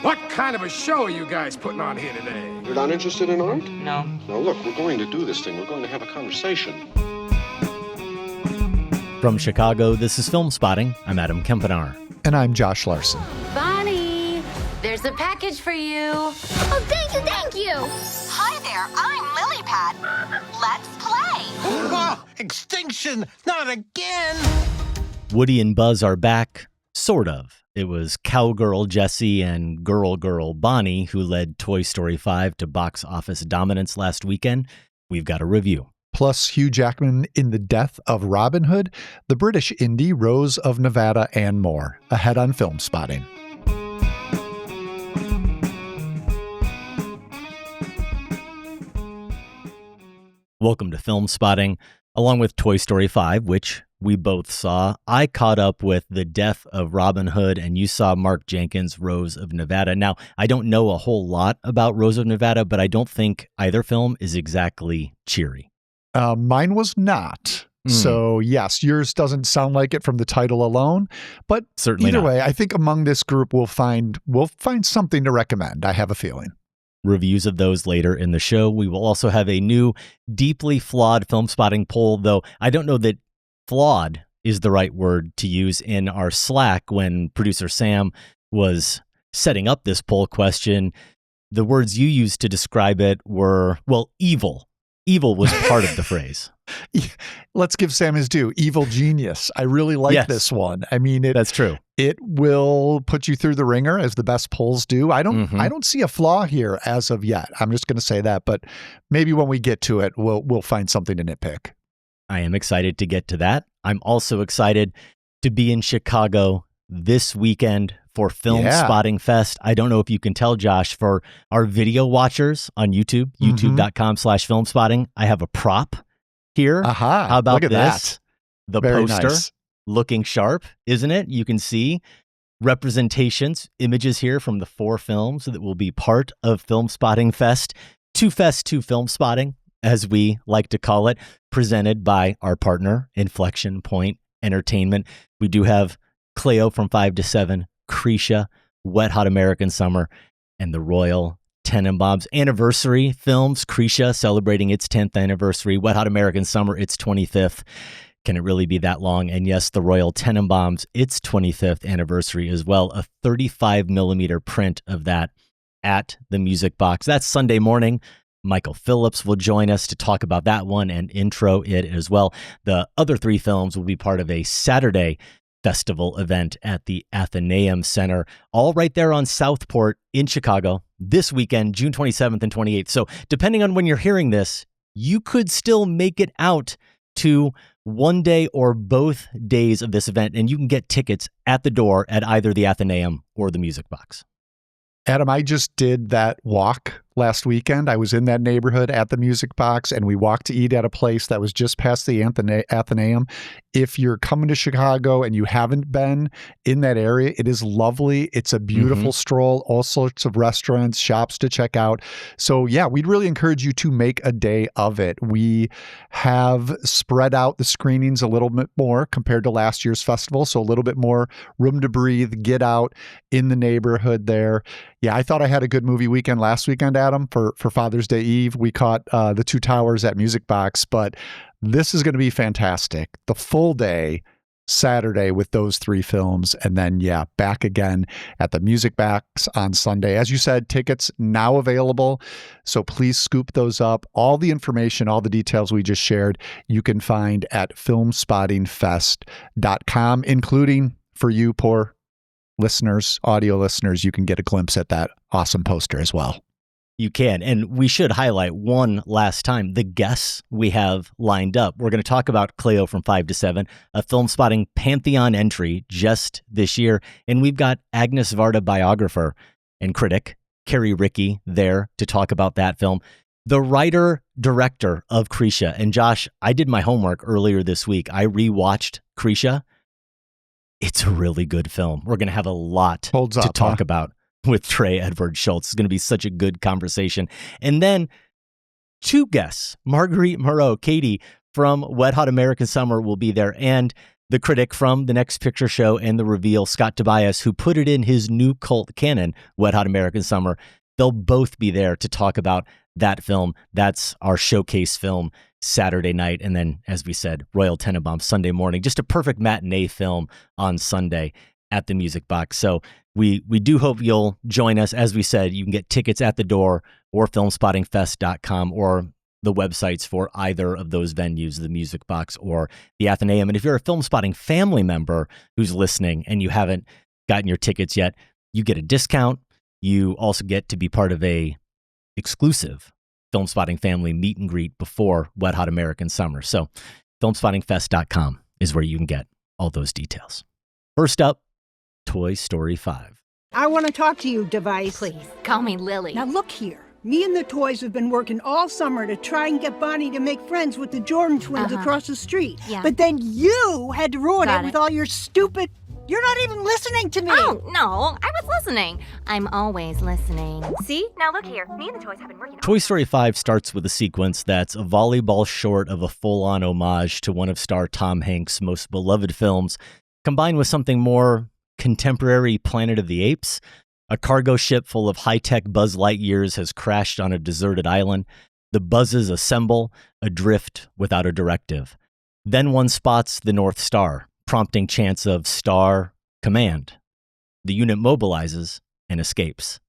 What kind of a show are you guys putting on here today? You're not interested in art? No. Now look, we're going to do this thing. We're going to have a conversation. From Chicago, this is Filmspotting. I'm Adam Kempenaar. And I'm Josh Larson. Bonnie, there's a package for you. Oh, thank you. Hi there, I'm Lily Pad. Let's play. Oh, extinction, not again. Woody and Buzz are back, sort of. It was Cowgirl Jessie and Girl Bonnie who led Toy Story 5 to box office dominance last weekend. We've got a review. Plus Hugh Jackman in The Death of Robin Hood, the British indie Rose of Nevada, and more. Ahead on Filmspotting. Welcome to Filmspotting. Along with Toy Story 5, which we both saw, I caught up with The Death of Robin Hood, and you saw Mark Jenkin's Rose of Nevada. Now, I don't know a whole lot about Rose of Nevada, but I don't think either film is exactly cheery. Mine was not. So yes, yours doesn't sound like it from the title alone, but Certainly either not. way, I think among this group we'll find something to recommend. I have a feeling. Reviews of those later in the show. We will also have a new, deeply flawed Filmspotting poll, though I don't know that flawed is the right word to use. In our Slack, when producer Sam was setting up this poll question, the words you used to describe it were, well, evil. Evil was part of the phrase. Let's give Sam his due. Evil genius. I really like this one. I mean, That's true. It will put you through the ringer, as the best polls do. I don't see a flaw here as of yet. I'm just going to say that, but maybe when we get to it, we'll find something to nitpick. I am excited to get to that. I'm also excited to be in Chicago this weekend for Filmspotting Fest. I don't know if you can tell, Josh, for our video watchers on YouTube, youtube.com/filmspotting, I have a prop here. Aha. How about Look at this? that. The Very poster nice. looking sharp, isn't it? You can see representations, images here from the 4 films that will be part of Filmspotting Fest. 2 Fest, 2 Filmspotting, as we like to call it, presented by our partner, Inflection Point Entertainment. We do have Cleo from 5 to 7, Krisha, Wet Hot American Summer, and the Royal Tenenbaums anniversary films. Krisha celebrating its 10th anniversary, Wet Hot American Summer its 25th. Can it really be that long? And yes, the Royal Tenenbaums, its 25th anniversary as well. A 35 millimeter print of that at the Music Box. That's Sunday morning. Michael Phillips will join us to talk about that one and intro it as well. The other 3 films will be part of a Saturday festival event at the Athenaeum Center, all right there on Southport in Chicago this weekend, June 27th and 28th. So depending on when you're hearing this, you could still make it out to one day or both days of this event, and you can get tickets at the door at either the Athenaeum or the Music Box. Adam, I just did that walk last weekend. I was in that neighborhood at the Music Box, and we walked to eat at a place that was just past the Athenaeum. If you're coming to Chicago and you haven't been in that area, it is lovely. It's a beautiful stroll, all sorts of restaurants, shops to check out. So yeah, we'd really encourage you to make a day of it. We have spread out the screenings a little bit more compared to last year's festival. So a little bit more room to breathe, get out in the neighborhood there. Yeah, I thought I had a good movie weekend last weekend, Adam, for Father's Day Eve. We caught The Two Towers at Music Box, but this is going to be fantastic. The full day, Saturday with those 3 films, and then, back again at the Music Box on Sunday. As you said, tickets now available, so please scoop those up. All the information, all the details we just shared, you can find at filmspottingfest.com, including for you poor listeners, audio listeners, you can get a glimpse at that awesome poster as well. You can. And we should highlight one last time the guests we have lined up. We're going to talk about Cleo from 5 to 7, a Filmspotting Pantheon entry just this year. And we've got Agnes Varda biographer and critic Carrie Rickey there to talk about that film. The writer-director of Krisha. And Josh, I did my homework earlier this week. I rewatched Krisha. It's a really good film. We're going to have a lot to talk about with Trey Edward Schultz. It's going to be such a good conversation. And then 2 guests, Marguerite Moreau, Katie from Wet Hot American Summer will be there. And The critic from The Next Picture Show and The Reveal, Scott Tobias, who put it in his new cult canon, Wet Hot American Summer, they'll both be there to talk about that film. That's our showcase film Saturday night. And then, as we said, Royal Tenenbaum Sunday morning. Just a perfect matinee film on Sunday at the Music Box. So we do hope you'll join us. As we said, you can get tickets at the door or filmspottingfest.com or the websites for either of those venues, the Music Box or the Athenaeum. And if you're a Filmspotting family member who's listening and you haven't gotten your tickets yet, you get a discount. You also get to be part of a exclusive Filmspotting family meet and greet before Wet Hot American Summer. So filmspottingfest.com is where you can get all those details. First up, Toy Story 5. I want to talk to you, Device. Please, call me Lily. Now look here. Me and the toys have been working all summer to try and get Bonnie to make friends with the Jordan twins across the street. Yeah. But then you had to ruin Got it with it. all your stupid... You're not even listening to me. Oh, no, I was listening. I'm always listening. See? Now look here. Me and the toys have been working. Toy Story 5 starts with a sequence that's a volleyball short of a full-on homage to one of star Tom Hanks' most beloved films, combined with something more contemporary Planet of the Apes. A cargo ship full of high-tech Buzz Lightyears has crashed on a deserted island. The Buzzes assemble, adrift without a directive. Then one spots the North Star, prompting chants of Star Command. The unit mobilizes and escapes.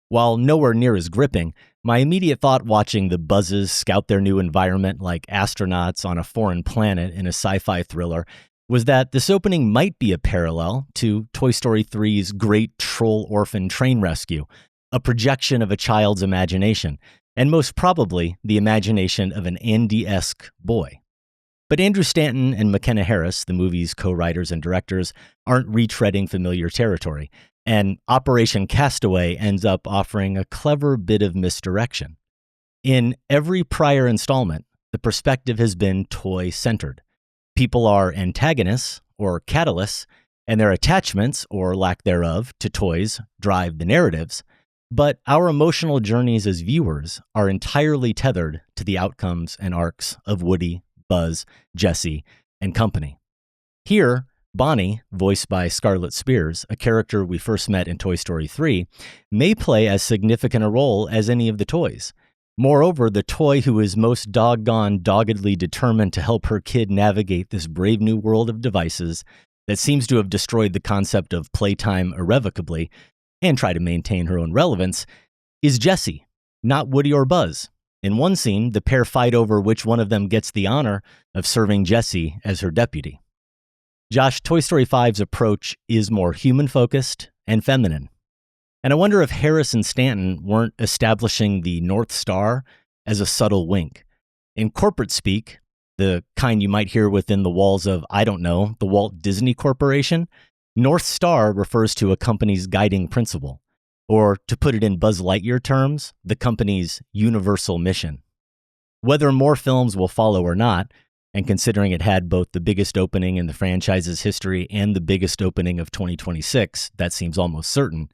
While nowhere near as gripping, my immediate thought watching the Buzzes scout their new environment like astronauts on a foreign planet in a sci-fi thriller was that this opening might be a parallel to Toy Story 3's Great Troll Orphan Train Rescue, a projection of a child's imagination, and most probably the imagination of an Andy-esque boy. But Andrew Stanton and McKenna Harris, the movie's co-writers and directors, aren't retreading familiar territory, and Operation Castaway ends up offering a clever bit of misdirection. In every prior installment, the perspective has been toy-centered. People are antagonists, or catalysts, and their attachments, or lack thereof, to toys drive the narratives, but our emotional journeys as viewers are entirely tethered to the outcomes and arcs of Woody, Buzz, Jessie, and company. Here, Bonnie, voiced by Scarlett Spears, a character we first met in Toy Story 3, may play as significant a role as any of the toys. Moreover, the toy who is most doggedly determined to help her kid navigate this brave new world of devices that seems to have destroyed the concept of playtime irrevocably and try to maintain her own relevance, is Jessie, not Woody or Buzz. In one scene, the pair fight over which one of them gets the honor of serving Jessie as her deputy. Josh, Toy Story 5's approach is more human-focused and feminine. And I wonder if Harris and Stanton weren't establishing the North Star as a subtle wink. In corporate speak, the kind you might hear within the walls of, I don't know, the Walt Disney Corporation, North Star refers to a company's guiding principle. Or, to put it in Buzz Lightyear terms, the company's universal mission. Whether more films will follow or not, and considering it had both the biggest opening in the franchise's history and the biggest opening of 2026, that seems almost certain,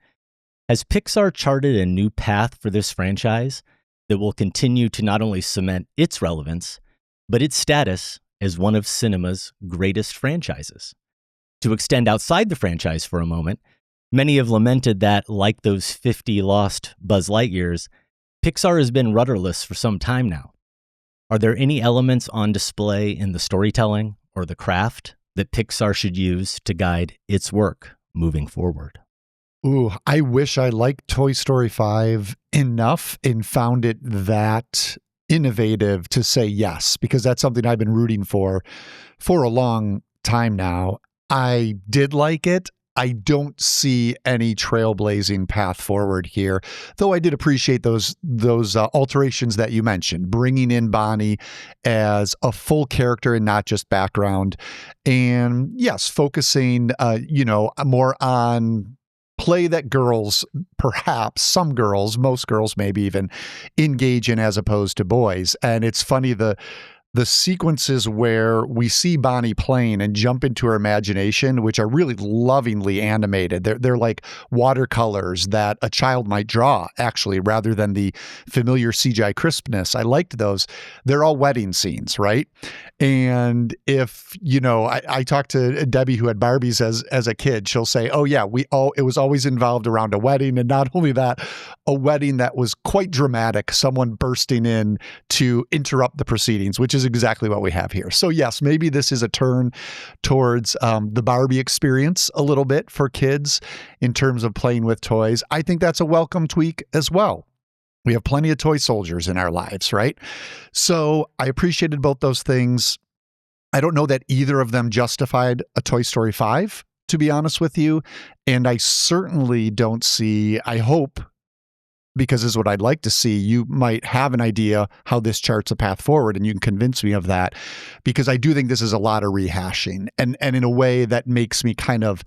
has Pixar charted a new path for this franchise that will continue to not only cement its relevance, but its status as one of cinema's greatest franchises. To extend outside the franchise for a moment, many have lamented that, like those 50 lost Buzz Lightyears, Pixar has been rudderless for some time now. Are there any elements on display in the storytelling or the craft that Pixar should use to guide its work moving forward? Ooh, I wish I liked Toy Story 5 enough and found it that innovative to say yes, because that's something I've been rooting for a long time now. I did like it. I don't see any trailblazing path forward here, though I did appreciate those alterations that you mentioned, bringing in Bonnie as a full character and not just background. And yes, focusing, more on play that girls, perhaps some girls, most girls maybe even engage in as opposed to boys. And it's funny, the the sequences where we see Bonnie playing and jump into her imagination, which are really lovingly animated. They're like watercolors that a child might draw, actually, rather than the familiar CGI crispness. I liked those. They're all wedding scenes, right? And if, I talked to Debbie who had Barbies as a kid, she'll say, oh yeah, it was always involved around a wedding. And not only that, a wedding that was quite dramatic, someone bursting in to interrupt the proceedings, which is exactly what we have here. So yes, maybe this is a turn towards the Barbie experience a little bit for kids in terms of playing with toys. I think that's a welcome tweak as well. We have plenty of toy soldiers in our lives, right? So I appreciated both those things. I don't know that either of them justified a Toy Story 5, to be honest with you. And I certainly don't see, I hope, because this is what I'd like to see, you might have an idea how this charts a path forward, and you can convince me of that, because I do think this is a lot of rehashing, and in a way that makes me kind of,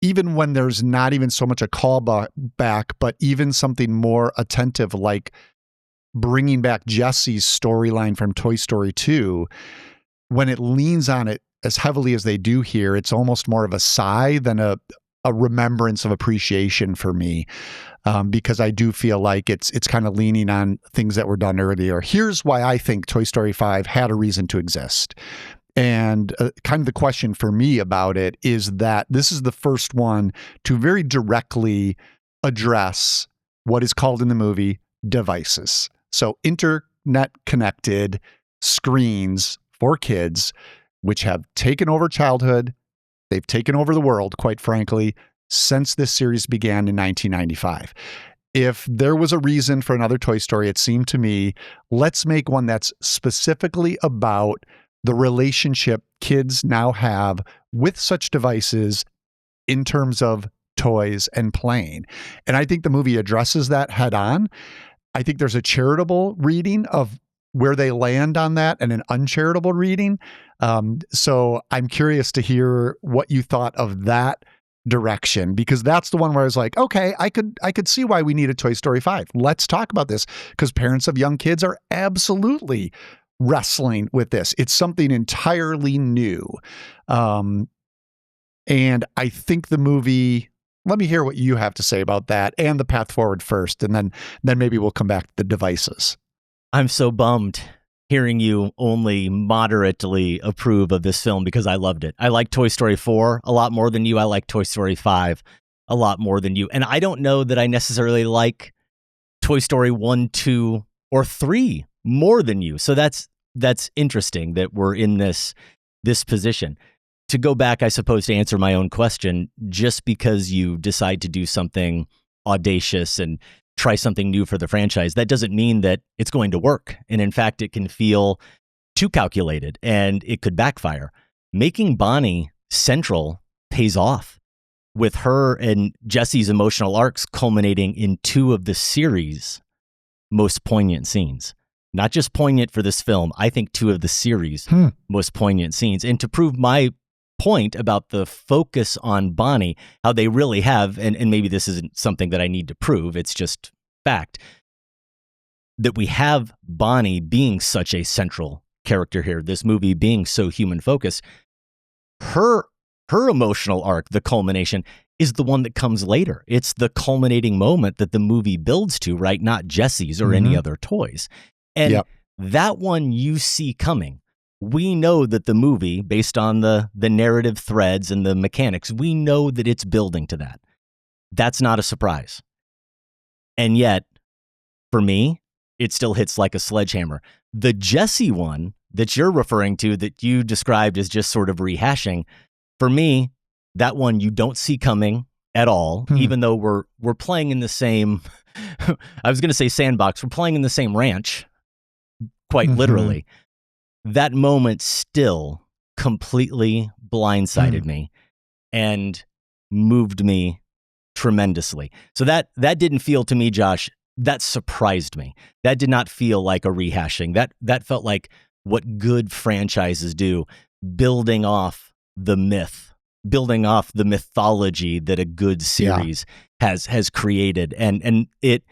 even when there's not even so much a callback, but even something more attentive, like bringing back Jesse's storyline from Toy Story 2, when it leans on it as heavily as they do here, it's almost more of a sigh than a remembrance of appreciation for me, because I do feel like it's kind of leaning on things that were done earlier. Here's why I think Toy Story 5 had a reason to exist. And kind of the question for me about it is that this is the first one to very directly address what is called in the movie devices. So internet connected screens for kids, which have taken over childhood. They've taken over the world, quite frankly, since this series began in 1995. If there was a reason for another Toy Story, it seemed to me, let's make one that's specifically about the relationship kids now have with such devices in terms of toys and playing. And I think the movie addresses that head on. I think there's a charitable reading of where they land on that and an uncharitable reading. So I'm curious to hear what you thought of that direction, because that's the one where I was like, okay, I could see why we need a Toy Story 5. Let's talk about this, because parents of young kids are absolutely wrestling with this. It's something entirely new. And I think the movie, let me hear what you have to say about that and the path forward first, and then maybe we'll come back to the devices. I'm so bummed hearing you only moderately approve of this film, because I loved it. I like Toy Story 4 a lot more than you. I like Toy Story 5 a lot more than you. And I don't know that I necessarily like Toy Story 1, 2, or 3 more than you. So that's interesting that we're in this position. To go back, I suppose, to answer my own question, just because you decide to do something audacious and try something new for the franchise, that doesn't mean that it's going to work. And in fact, it can feel too calculated and it could backfire. Making Bonnie central pays off, with her and Jesse's emotional arcs culminating in 2 of the series' most poignant scenes. Not just poignant for this film, I think 2 of the series' most poignant scenes. And to prove my point about the focus on Bonnie, how they really have, and maybe this isn't something that I need to prove, it's just fact, that we have Bonnie being such a central character here, this movie being so human focused. Her emotional arc, the culmination, is the one that comes later. It's the culminating moment that the movie builds to, right? Not Jesse's or any other toys. And that one you see coming. We know that the movie, based on the narrative threads and the mechanics, we know that it's building to that. That's not a surprise. And yet, for me, it still hits like a sledgehammer. The Jesse one that you're referring to, that you described as just sort of rehashing, for me, that one you don't see coming at all, even though we're playing in the same, I was going to say sandbox, we're playing in the same ranch, quite literally. That moment still completely blindsided me and moved me tremendously. So that didn't feel to me, Josh, that surprised me. That did not feel like a rehashing. That felt like what good franchises do, building off the myth, building off the mythology that a good series has created. And it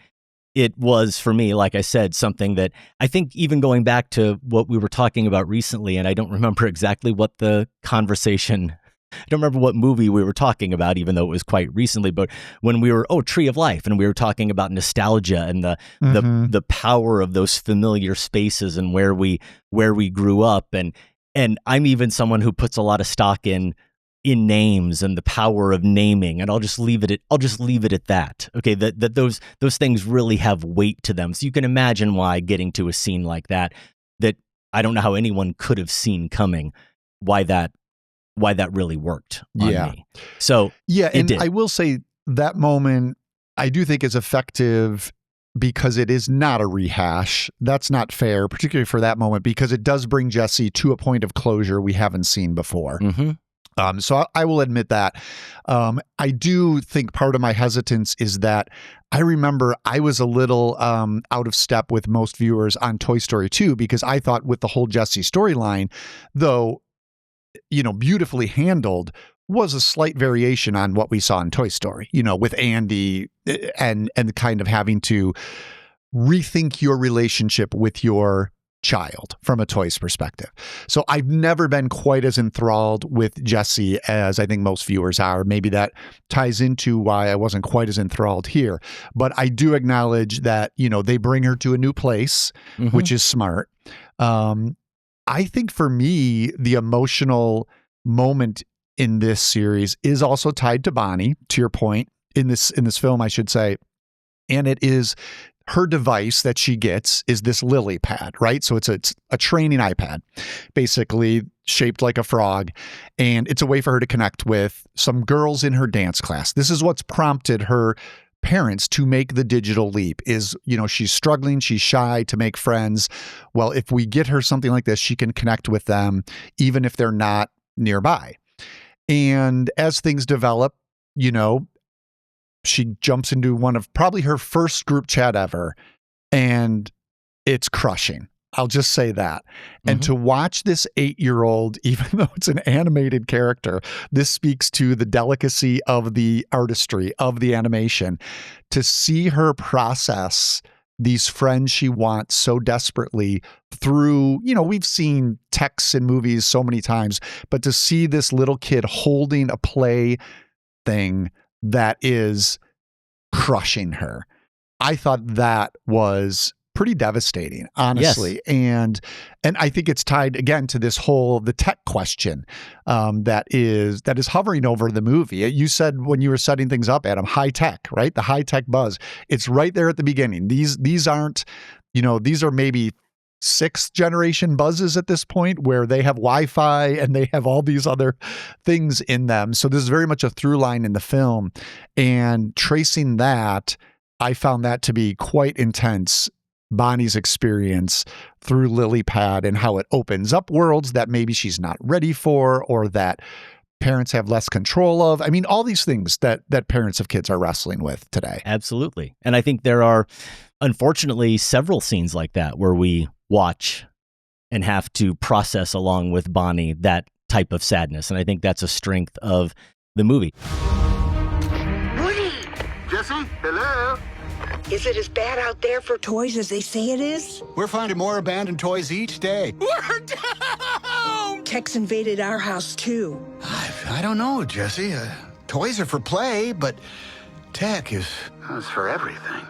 it was for me, like I said, something that I think even going back to what we were talking about recently, and I don't remember exactly what the conversation, I don't remember what movie we were talking about, even though it was quite recently, but when we were, Tree of Life, and we were talking about nostalgia and the power of those familiar spaces and where we grew up. And I'm even someone who puts a lot of stock in names and the power of naming, and I'll just leave it at that. Okay, that those things really have weight to them. So you can imagine why getting to a scene like that I don't know how anyone could have seen coming, why that really worked on me. So and I will say that moment I do think is effective because it is not a rehash. That's not fair, particularly for that moment, because it does bring Jesse to a point of closure we haven't seen before. So I will admit that. I do think part of my hesitance is that I remember I was a little out of step with most viewers on Toy Story 2 because I thought with the whole Jesse storyline, though, beautifully handled, was a slight variation on what we saw in Toy Story, with Andy and kind of having to rethink your relationship with your child from a toy's perspective. So I've never been quite as enthralled with Jesse as I think most viewers are. Maybe that ties into why I wasn't quite as enthralled here. But I do acknowledge that, they bring her to a new place, which is smart. I think for me, the emotional moment in this series is also tied to Bonnie, to your point, in this film, I should say. And it is her device that she gets is this lily pad, right? So it's a training iPad, basically shaped like a frog. And it's a way for her to connect with some girls in her dance class. This is what's prompted her parents to make the digital leap is, she's struggling, she's shy to make friends. Well, if we get her something like this, she can connect with them, even if they're not nearby. And as things develop, she jumps into one of probably her first group chat ever, and it's crushing. I'll just say that. And to watch this 8-year-old, even though it's an animated character, this speaks to the delicacy of the artistry of the animation. To see her process these friends she wants so desperately through, we've seen texts in movies so many times, but to see this little kid holding a play thing that is crushing her, I thought that was pretty devastating, honestly. Yes. And I think it's tied again to this whole the tech question that is hovering over the movie. You said when you were setting things up, Adam, high tech, right? The high tech buzz. It's right there at the beginning. These aren't, these are maybe 6th generation buzzes at this point where they have Wi-Fi and they have all these other things in them. So this is very much a through line in the film, and tracing that, I found that to be quite intense. Bonnie's experience through LilyPad and how it opens up worlds that maybe she's not ready for, or that parents have less control of. I mean, all these things that parents of kids are wrestling with today. Absolutely. And I think there are, unfortunately, several scenes like that where we watch and have to process along with Bonnie that type of sadness. And I think that's a strength of the movie. Woody! Jesse, hello? Is it as bad out there for toys as they say it is? We're finding more abandoned toys each day. We're down! Tech's invaded our house, too. I don't know, Jesse. Toys are for play, but tech is for everything.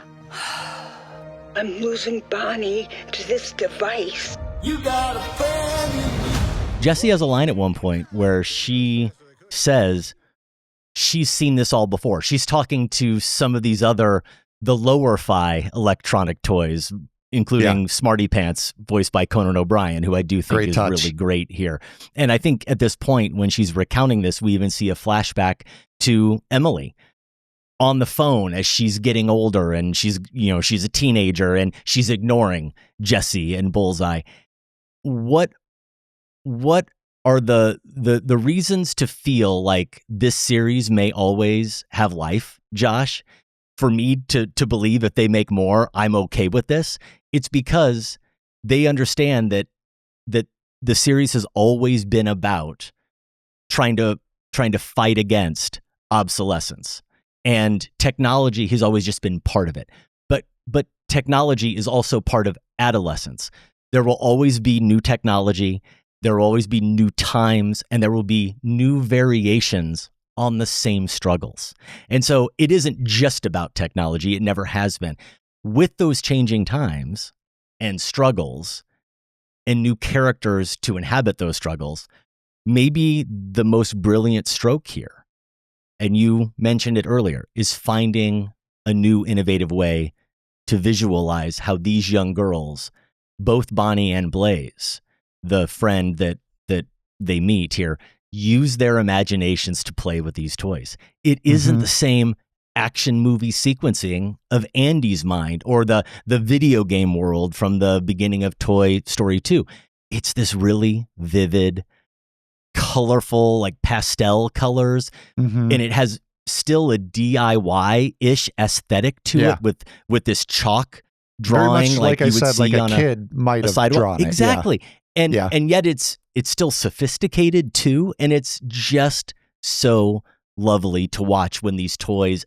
I'm losing Bonnie to this device. You got a friend. Jessie has a line at one point where she says she's seen this all before. She's talking to some of these the lower-fi electronic toys, including Smarty Pants, voiced by Conan O'Brien, who I do think is really great here. And I think at this point, when she's recounting this, we even see a flashback to Emily on the phone as she's getting older, and she's a teenager and she's ignoring Jessie and Bullseye. What are the reasons to feel like this series may always have life, Josh? For me to believe if they make more, I'm okay with this. It's because they understand that the series has always been about trying to fight against obsolescence, and technology has always just been part of it. But technology is also part of adolescence. There will always be new technology, there will always be new times, and there will be new variations on the same struggles. And so it isn't just about technology. It never has been. With those changing times and struggles and new characters to inhabit those struggles, maybe the most brilliant stroke here, and you mentioned it earlier, is finding a new innovative way to visualize how these young girls, both Bonnie and Blaze, the friend that they meet here, use their imaginations to play with these toys. It isn't the same action movie sequencing of Andy's mind or the video game world from the beginning of Toy Story 2. It's this really vivid, colorful, like pastel colors, and it has still a DIY-ish aesthetic to it with this chalk drawing, very much like I you would said, see like on a kid might have sidewalk. drawn it. Exactly. And yet it's still sophisticated too, and it's just so lovely to watch when these toys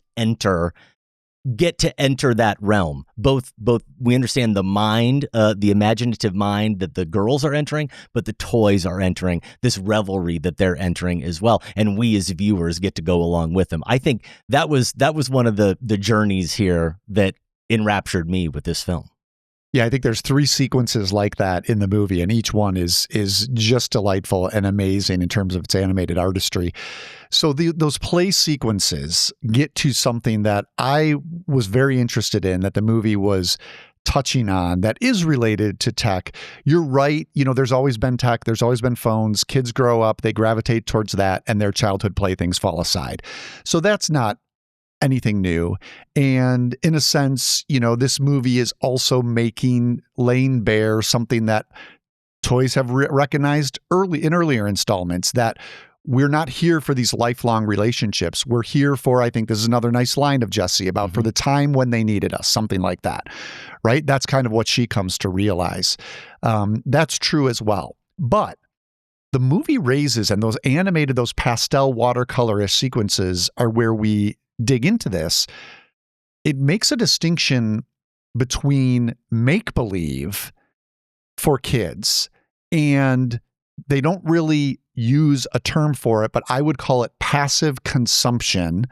get to enter that realm. Both we understand the mind, the imaginative mind that the girls are entering, but the toys are entering this revelry that they're entering as well, and we as viewers get to go along with them. I think that was one of the journeys here that enraptured me with this film. Yeah, I think there's 3 sequences like that in the movie, and each one is just delightful and amazing in terms of its animated artistry. So those play sequences get to something that I was very interested in, that the movie was touching on, that is related to tech. You're right. There's always been tech. There's always been phones. Kids grow up, they gravitate towards that, and their childhood playthings fall aside. So that's not anything new. And in a sense, this movie is also laying bare something that toys have recognized earlier installments, that we're not here for these lifelong relationships. We're here for, I think this is another nice line of Jessie about for the time when they needed us, something like that, right? That's kind of what she comes to realize. That's true as well. But the movie raises, and those pastel watercolor-ish sequences are where we dig into this. It makes a distinction between make-believe for kids, and they don't really use a term for it, but I would call it passive consumption,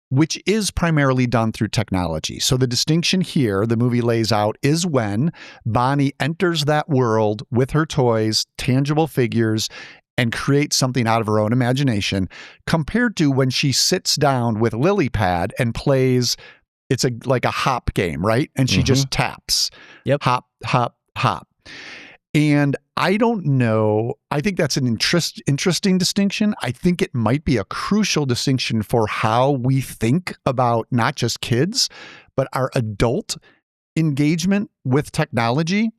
which is primarily done through technology. So the distinction here the movie lays out is when Bonnie enters that world with her toys, tangible figures, and create something out of her own imagination, compared to when she sits down with LilyPad and plays, it's like a hop game, right? And she just taps. Yep. Hop, hop, hop. And I don't know, I think that's an interesting distinction. I think it might be a crucial distinction for how we think about not just kids, but our adult engagement with technology.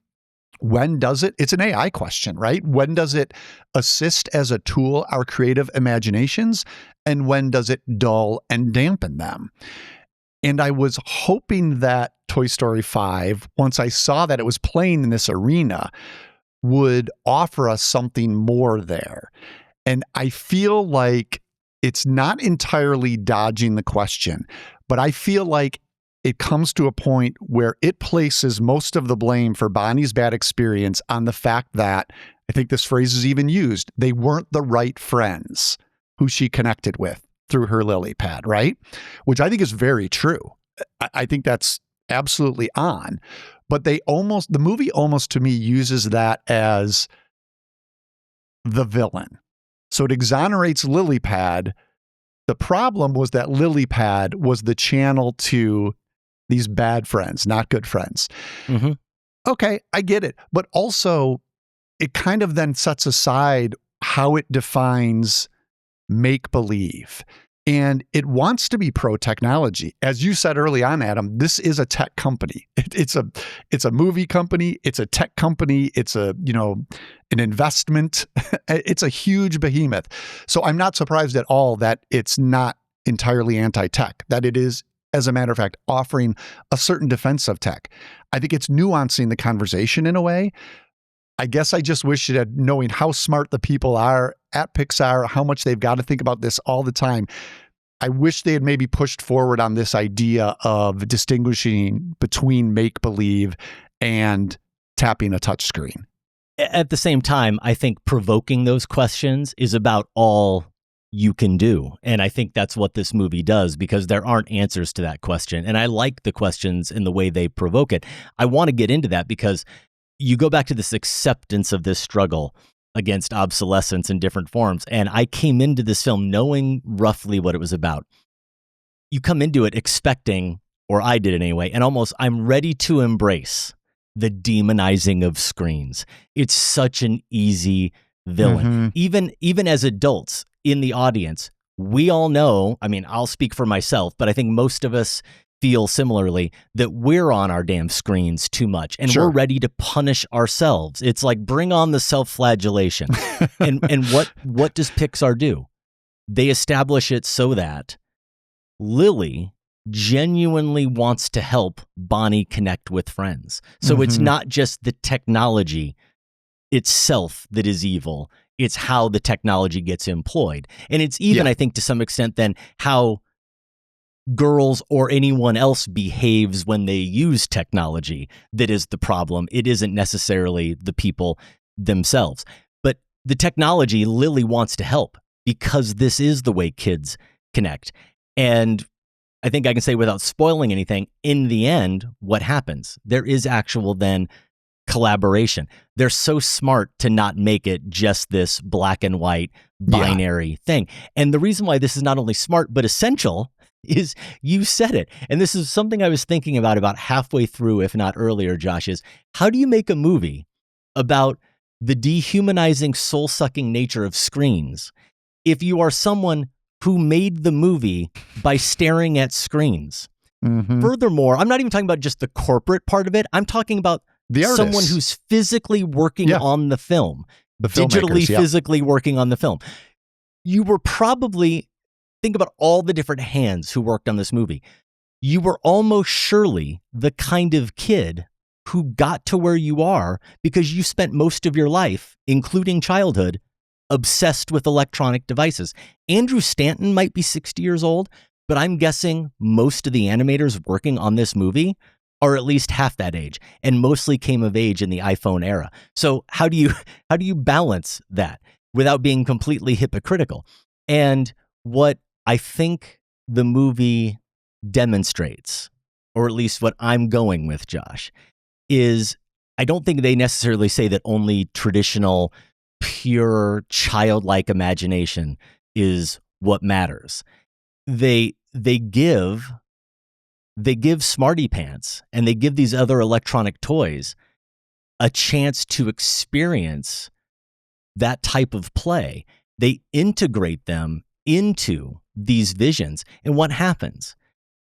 When does it? It's an AI question, right? When does it assist as a tool our creative imaginations? And when does it dull and dampen them? And I was hoping that Toy Story 5, once I saw that it was playing in this arena, would offer us something more there. And I feel like it's not entirely dodging the question, but I feel like it comes to a point where it places most of the blame for Bonnie's bad experience on the fact that, I think this phrase is even used, they weren't the right friends who she connected with through her LilyPad, right? Which I think is very true. I think that's absolutely on. But the movie almost to me uses that as the villain. So it exonerates LilyPad. The problem was that LilyPad was the channel to these bad friends, not good friends. Okay, I get it. But also, it kind of then sets aside how it defines make-believe. And it wants to be pro-technology. As you said early on, Adam, this is a tech company. It's a movie company. It's a tech company. It's an investment. It's a huge behemoth. So I'm not surprised at all that it's not entirely anti-tech, that it is, as a matter of fact, offering a certain defense of tech. I think it's nuancing the conversation in a way. I guess I just wish that, knowing how smart the people are at Pixar, how much they've got to think about this all the time, I wish they had maybe pushed forward on this idea of distinguishing between make-believe and tapping a touchscreen. At the same time, I think provoking those questions is about all you can do. And I think that's what this movie does, because there aren't answers to that question. And I like the questions and the way they provoke it. I want to get into that because you go back to this acceptance of this struggle against obsolescence in different forms. And I came into this film knowing roughly what it was about. You come into it expecting, or I did it anyway, and almost I'm ready to embrace the demonizing of screens. It's such an easy villain. Even as adults in the audience, we all know, I mean, I'll speak for myself, but I think most of us feel similarly that we're on our damn screens too much and we're ready to punish ourselves. It's like, bring on the self-flagellation. and what does Pixar do? They establish it so that Lily genuinely wants to help Bonnie connect with friends. So it's not just the technology itself that is evil. It's how the technology gets employed. And it's even, I think, to some extent, then how girls or anyone else behaves when they use technology that is the problem. It isn't necessarily the people themselves. But the technology, Lily wants to help because this is the way kids connect. And I think I can say without spoiling anything, in the end, what happens? There is actual then collaboration. They're so smart to not make it just this black and white binary thing. And the reason why this is not only smart, but essential is you said it. And this is something I was thinking about halfway through, if not earlier, Josh, is how do you make a movie about the dehumanizing, soul-sucking nature of screens if you are someone who made the movie by staring at screens? Furthermore, I'm not even talking about just the corporate part of it. I'm talking about someone who's physically working on the film, digitally, physically working on the film. You were probably, think about all the different hands who worked on this movie. You were almost surely the kind of kid who got to where you are because you spent most of your life, including childhood, obsessed with electronic devices. Andrew Stanton might be 60 years old, but I'm guessing most of the animators working on this movie are at least half that age and mostly came of age in the iPhone era. So how do you balance that without being completely hypocritical? And what I think the movie demonstrates, or at least what I'm going with, Josh, is I don't think they necessarily say that only traditional, pure, childlike imagination is what matters. They give Smarty Pants and they give these other electronic toys a chance to experience that type of play. They integrate them into these visions. And what happens?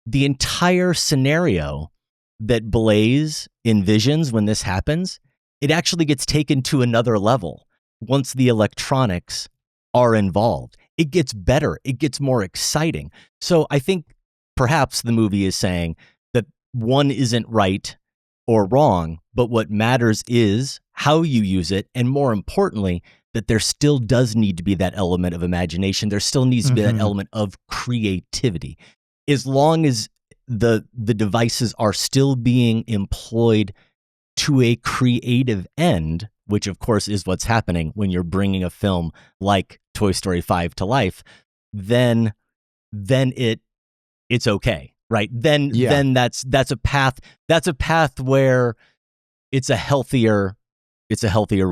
The entire scenario that Blaze envisions when this happens, it actually gets taken to another level once the electronics are involved. It gets better. It gets more exciting. So I think perhaps the movie is saying that one isn't right or wrong, but what matters is how you use it. And more importantly, that there still does need to be that element of imagination. There still needs to be that element of creativity. As long as the devices are still being employed to a creative end, which of course is what's happening when you're bringing a film like Toy Story 5 to life, then it's okay, right? Then that's a path where it's a healthier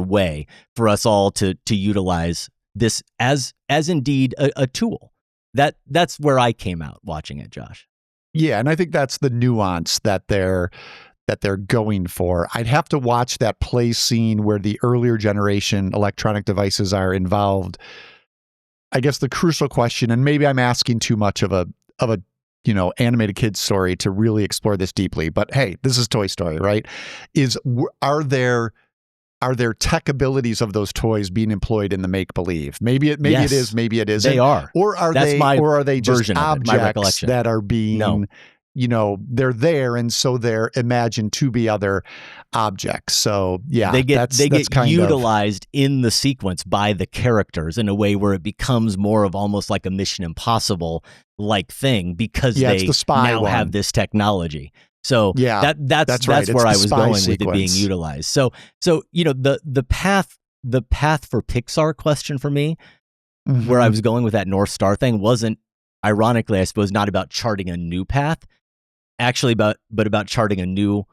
way for us all to utilize this as indeed a tool. That's where I came out watching it, Josh. Yeah, and I think that's the nuance that they're going for. I'd have to watch that play scene where the earlier generation electronic devices are involved. I guess the crucial question, and maybe I'm asking too much of a animated kids story to really explore this deeply, but hey, this is Toy Story, right? Are there tech abilities of those toys being employed in the make-believe? Maybe it is, maybe it isn't. They are. Or are they just objects that are being they're there, and so they're imagined to be other objects. So yeah, they get kind utilized in the sequence by the characters in a way where it becomes more of almost like a Mission Impossible like thing, because they it's the spy now one. have this technology. So yeah, that's right. where I was going sequence. with it being utilized. So the path for Pixar question for me, where I was going with that North Star thing, wasn't, ironically, I suppose, not about charting a new path, actually but about charting a new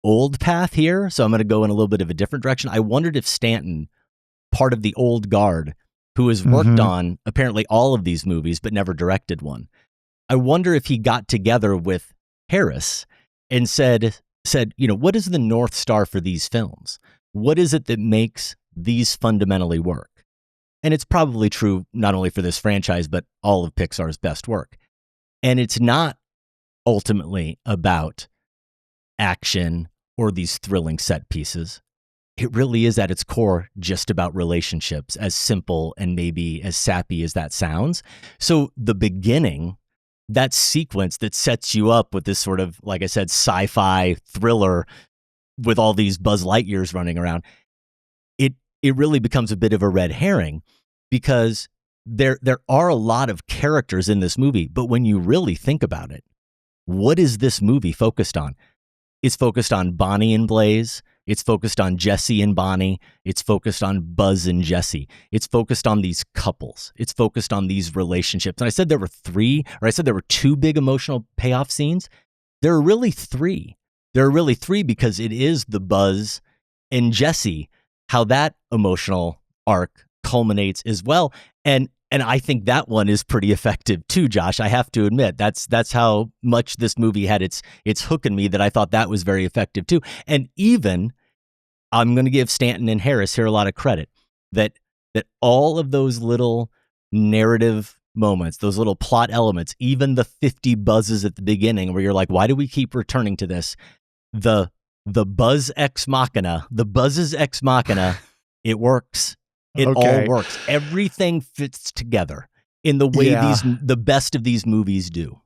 old path here. So I'm going to go in a little bit of a different direction. I wondered if Stanton, part of the old guard, who has worked on apparently all of these movies but never directed one, I wonder if he got together with Harris and said, what is the North Star for these films? What is it that makes these fundamentally work? And it's probably true not only for this franchise, but all of Pixar's best work. And it's not ultimately about action or these thrilling set pieces. It really is at its core just about relationships, as simple and maybe as sappy as that sounds. So the beginning, that sequence that sets you up with this sort of, like I said, sci-fi thriller with all these Buzz Lightyears running around, it really becomes a bit of a red herring, because there are a lot of characters in this movie, but when you really think about it, what is this movie focused on? It's focused on Bonnie and Blaze. It's focused on Jesse and Bonnie. It's focused on Buzz and Jesse. It's focused on these couples. It's focused on these relationships. And I said there were two big emotional payoff scenes. There are really three. There are really three, because it is the Buzz and Jesse, how that emotional arc culminates as well. And I think that one is pretty effective too, Josh. I have to admit, that's how much this movie had its hook in me, that I thought that was very effective too. And even, I'm going to give Stanton and Harris here a lot of credit, that all of those little narrative moments, those little plot elements, even the 50 buzzes at the beginning where you're like, why do we keep returning to this? The Buzz's ex machina, it works. It all works. Everything fits together in the way the best of these movies do.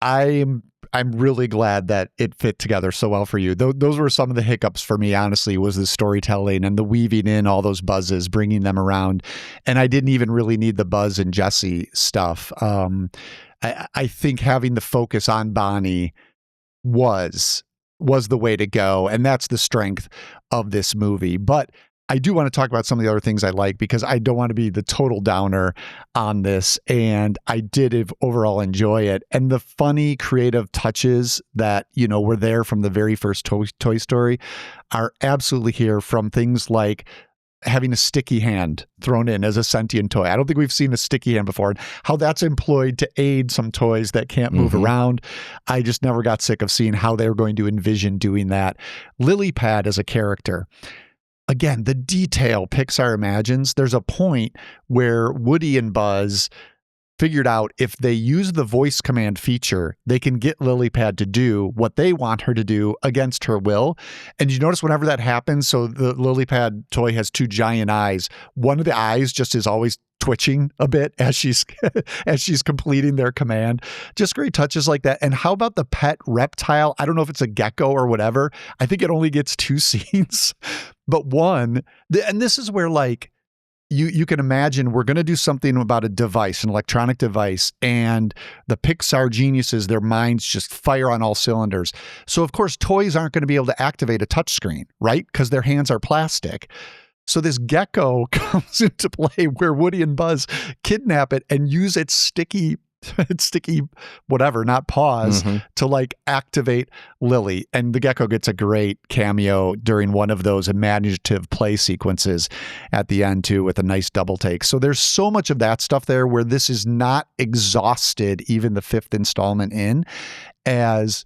I'm really glad that it fit together so well for you. Those were some of the hiccups for me, honestly, was the storytelling and the weaving in all those buzzes, bringing them around. And I didn't even really need the Buzz and Jesse stuff. I think having the focus on Bonnie was the way to go. And that's the strength of this movie. But I do want to talk about some of the other things I like, because I don't want to be the total downer on this. And I did overall enjoy it. And the funny, creative touches that, were there from the very first Toy Story are absolutely here, from things like having a sticky hand thrown in as a sentient toy. I don't think we've seen a sticky hand before, and how that's employed to aid some toys that can't move around. I just never got sick of seeing how they were going to envision doing that. Lily Pad as a character. Again, the detail Pixar imagines. There's a point where Woody and Buzz figured out if they use the voice command feature, they can get Lilypad to do what they want her to do against her will. And you notice whenever that happens, so the Lilypad toy has two giant eyes. One of the eyes just is always twitching a bit as she's completing their command. Just great touches like that. And how about the pet reptile? I don't know if it's a gecko or whatever. I think it only gets 2 scenes, but one. And this is where, like, you can imagine we're going to do something about a device, an electronic device, and the Pixar geniuses, their minds just fire on all cylinders. So of course, toys aren't going to be able to activate a touchscreen, right? Because their hands are plastic. So this gecko comes into play where Woody and Buzz kidnap it and use its sticky whatever, not paws, to like activate Lily. And the gecko gets a great cameo during one of those imaginative play sequences at the end too, with a nice double take. So there's so much of that stuff there where this is not exhausted, even the 5th installment in, as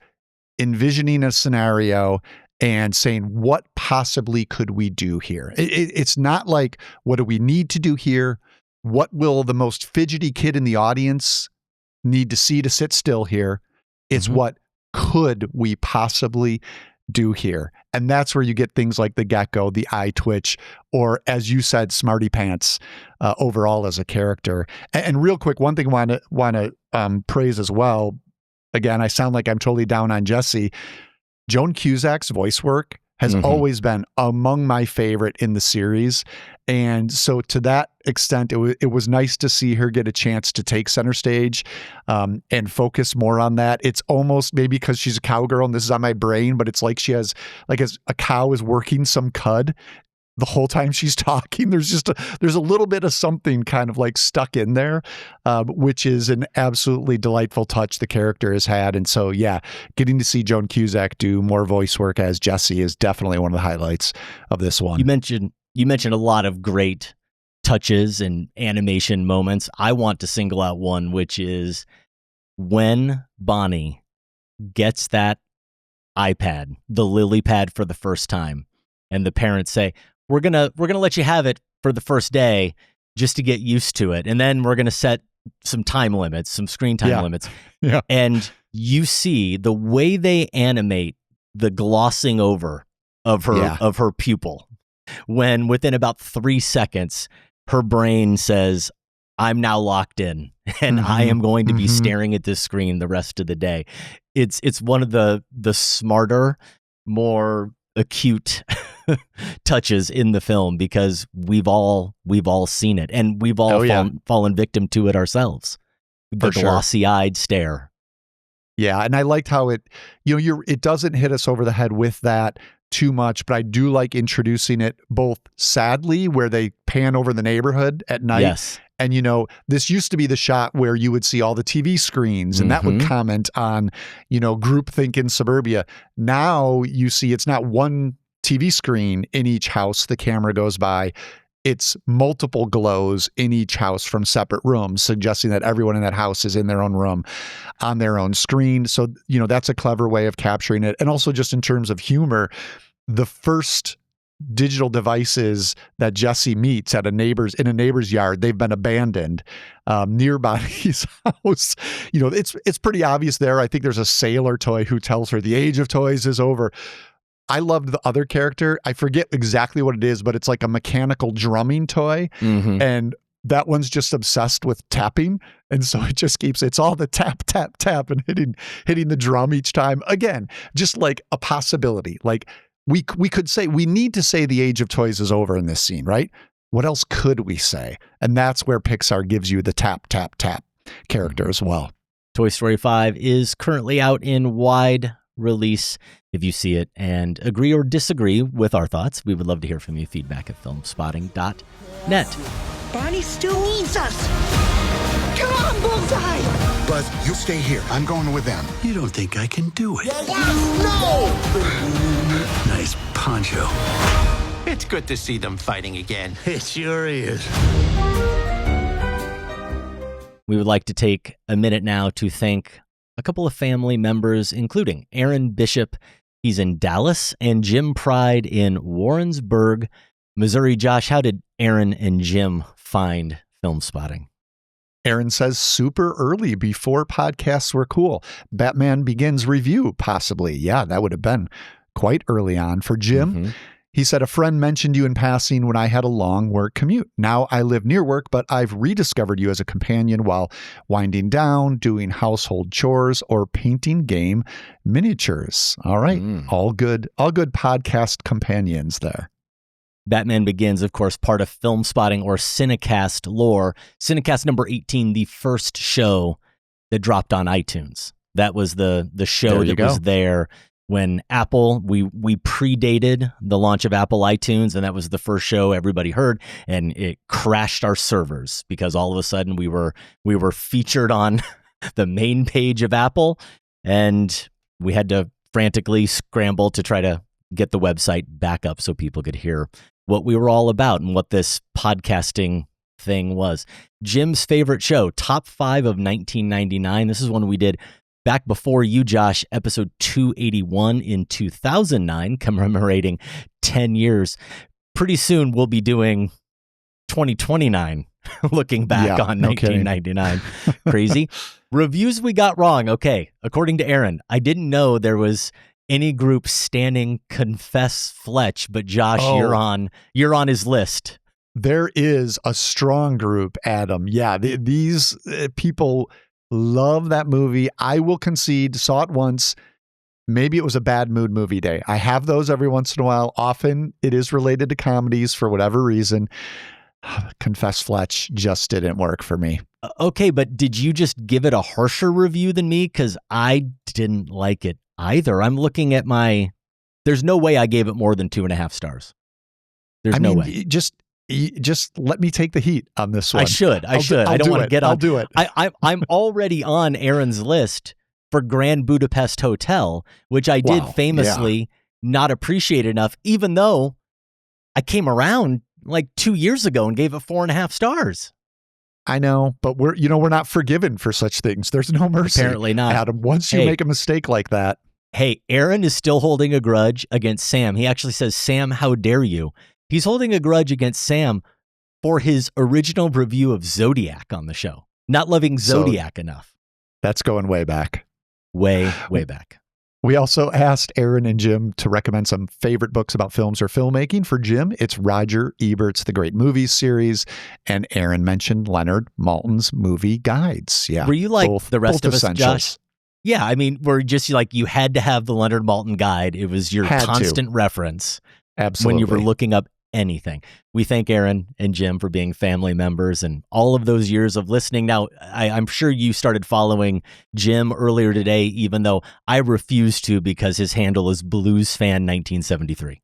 envisioning a scenario and saying, what possibly could we do here? It's not like, what do we need to do here? What will the most fidgety kid in the audience need to see to sit still here? It's what could we possibly do here? And that's where you get things like the gecko, the eye twitch, or as you said, Smarty Pants overall as a character. And real quick, one thing I want to praise as well, again, I sound like I'm totally down on Jesse. Joan Cusack's voice work has always been among my favorite in the series. And so to that extent, it was nice to see her get a chance to take center stage and focus more on that. It's almost maybe because she's a cowgirl and this is on my brain, but it's like she has, like as a cow is working some cud the whole time she's talking. There's a little bit of something kind of like stuck in there, which is an absolutely delightful touch the character has had. And so, yeah, getting to see Joan Cusack do more voice work as Jessie is definitely one of the highlights of this one. You mentioned a lot of great touches and animation moments. I want to single out one, which is when Bonnie gets that iPad, the lily pad for the first time, and the parents say, we're gonna let you have it for the first day just to get used to it. And then we're gonna set some time limits, some screen time limits. Yeah. And you see the way they animate the glossing over of her pupil when within about 3 seconds her brain says, I'm now locked in and I am going to be staring at this screen the rest of the day. It's one of the smarter, more acute touches in the film because we've all seen it and we've all fallen victim to it ourselves. The glossy-eyed stare. Yeah, and I liked how it doesn't hit us over the head with that too much, but I do like introducing it both sadly where they pan over the neighborhood at night. Yes. And, this used to be the shot where you would see all the TV screens and that would comment on, groupthink in suburbia. Now you see it's not one TV screen in each house the camera goes by. It's multiple glows in each house from separate rooms, suggesting that everyone in that house is in their own room on their own screen. So, that's a clever way of capturing it. And also just in terms of humor, the first digital devices that Jesse meets in a neighbor's yard, they've been abandoned nearby his house. It's pretty obvious there. I think there's a sailor toy who tells her the age of toys is over. I loved the other character. I forget exactly what it is, but it's like a mechanical drumming toy. And that one's just obsessed with tapping. And so it just it's all the tap, tap, tap and hitting the drum each time. Again, just like a possibility. Like we could say, we need to say the age of toys is over in this scene, right? What else could we say? And that's where Pixar gives you the tap, tap, tap character as well. Toy Story 5 is currently out in wide release. If you see it and agree or disagree with our thoughts, we would love to hear from you. Feedback at filmspotting.net. Bonnie still needs us. Come on, Bullseye. Buzz, you stay here. I'm going with them. You don't think I can do it? No! Nice poncho. It's good to see them fighting again. It sure is. We would like to take a minute now to thank a couple of family members, including Aaron Bishop, he's in Dallas, and Jim Pride in Warrensburg, Missouri. Josh, how did Aaron and Jim find Filmspotting? Aaron says super early before podcasts were cool. Batman Begins review, possibly. Yeah, that would have been quite early on. For Jim, he said, a friend mentioned you in passing when I had a long work commute. Now I live near work, but I've rediscovered you as a companion while winding down, doing household chores, or painting game miniatures. All right. All good podcast companions there. Batman Begins, of course, part of Filmspotting or Cinecast lore. Cinecast number 18, the first show that dropped on iTunes. That was the show that was there when Apple, we predated the launch of Apple iTunes, and that was the first show everybody heard, and it crashed our servers because all of a sudden we were featured on the main page of Apple, and we had to frantically scramble to try to get the website back up so people could hear what we were all about and what this podcasting thing was. Jim's favorite show, top 5 of 1999. This is one we did back before you, Josh, episode 281 in 2009, commemorating 10 years. Pretty soon we'll be doing 2029, looking back on 1999. Crazy. Reviews we got wrong. Okay, according to Aaron, I didn't know there was any group standing Confess Fletch, but Josh, you're on his list. There is a strong group, Adam. Yeah, these people Love that movie. I will concede, saw it once. Maybe it was a bad mood movie day. I have those every once in a while. Often it is related to comedies for whatever reason. Confess Fletch just didn't work for me. Okay, but did you just give it a harsher review than me? Because I didn't like it either. I'm looking at there's no way I gave it more than 2.5 stars. There's no way. Just let me take the heat on this one. I should. I don't want to get on. I'll do it. I'm already on Aaron's list for Grand Budapest Hotel, which I did famously not appreciate enough, even though I came around like 2 years ago and gave it 4.5 stars. I know, but we're not forgiven for such things. There's no mercy. Apparently not. Adam, once you make a mistake like that. Hey, Aaron is still holding a grudge against Sam. He actually says, Sam, how dare you? He's holding a grudge against Sam for his original review of Zodiac on the show. Not loving Zodiac enough. That's going way back. Way back. We also asked Aaron and Jim to recommend some favorite books about films or filmmaking. For Jim, it's Roger Ebert's The Great Movies series, and Aaron mentioned Leonard Maltin's movie guides. Yeah. Were you like the rest of us, essentials. Josh? Yeah, I mean, we're just like, you had to have the Leonard Maltin guide. It was your constant reference. Absolutely. When you were looking up anything. We thank Aaron and Jim for being family members and all of those years of listening. Now, I'm sure you started following Jim earlier today, even though I refuse to because his handle is BluesFan1973.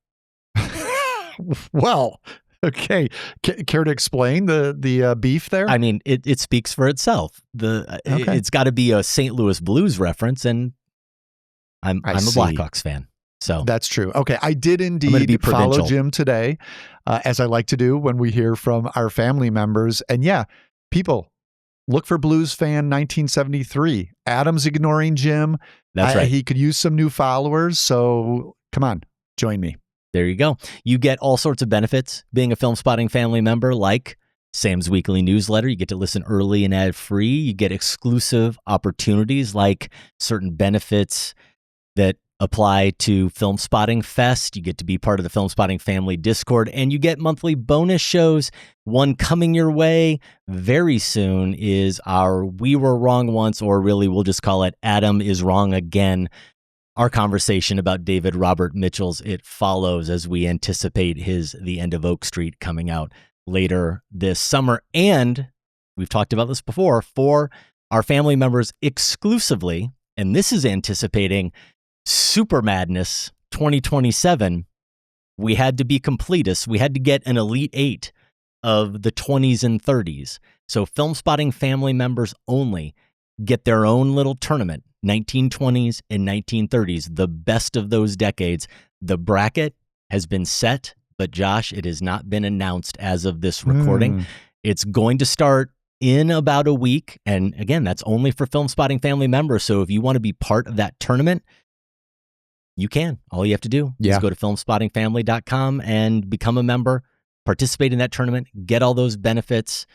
Well, okay. Care to explain the beef there? I mean, it speaks for itself. It's got to be a St. Louis Blues reference, and I'm a Blackhawks fan. So that's true. Okay. I did indeed follow Jim today, as I like to do when we hear from our family members. And yeah, people, look for Blues Fan 1973. Adam's ignoring Jim. That's right. He could use some new followers. So come on, join me. There you go. You get all sorts of benefits being a Filmspotting family member, like Sam's weekly newsletter. You get to listen early and ad-free. You get exclusive opportunities like certain benefits that apply to Filmspotting Fest. You get to be part of the Filmspotting Family Discord, and you get monthly bonus shows. One coming your way very soon is our We Were Wrong Once, or really we'll just call it Adam is Wrong Again. Our conversation about David Robert Mitchell's It Follows as we anticipate his The End of Oak Street coming out later this summer. And we've talked about this before, for our family members exclusively, and this is anticipating Super Madness 2027, we had to be completists. We had to get an Elite 8 of the 20s and 30s. So Filmspotting family members only get their own little tournament, 1920s and 1930s, the best of those decades. The bracket has been set, but Josh, it has not been announced as of this recording. It's going to start in about a week. And again, that's only for Filmspotting family members. So if you want to be part of that tournament, you can. All you have to do is go to filmspottingfamily.com and become a member, participate in that tournament, get all those benefits,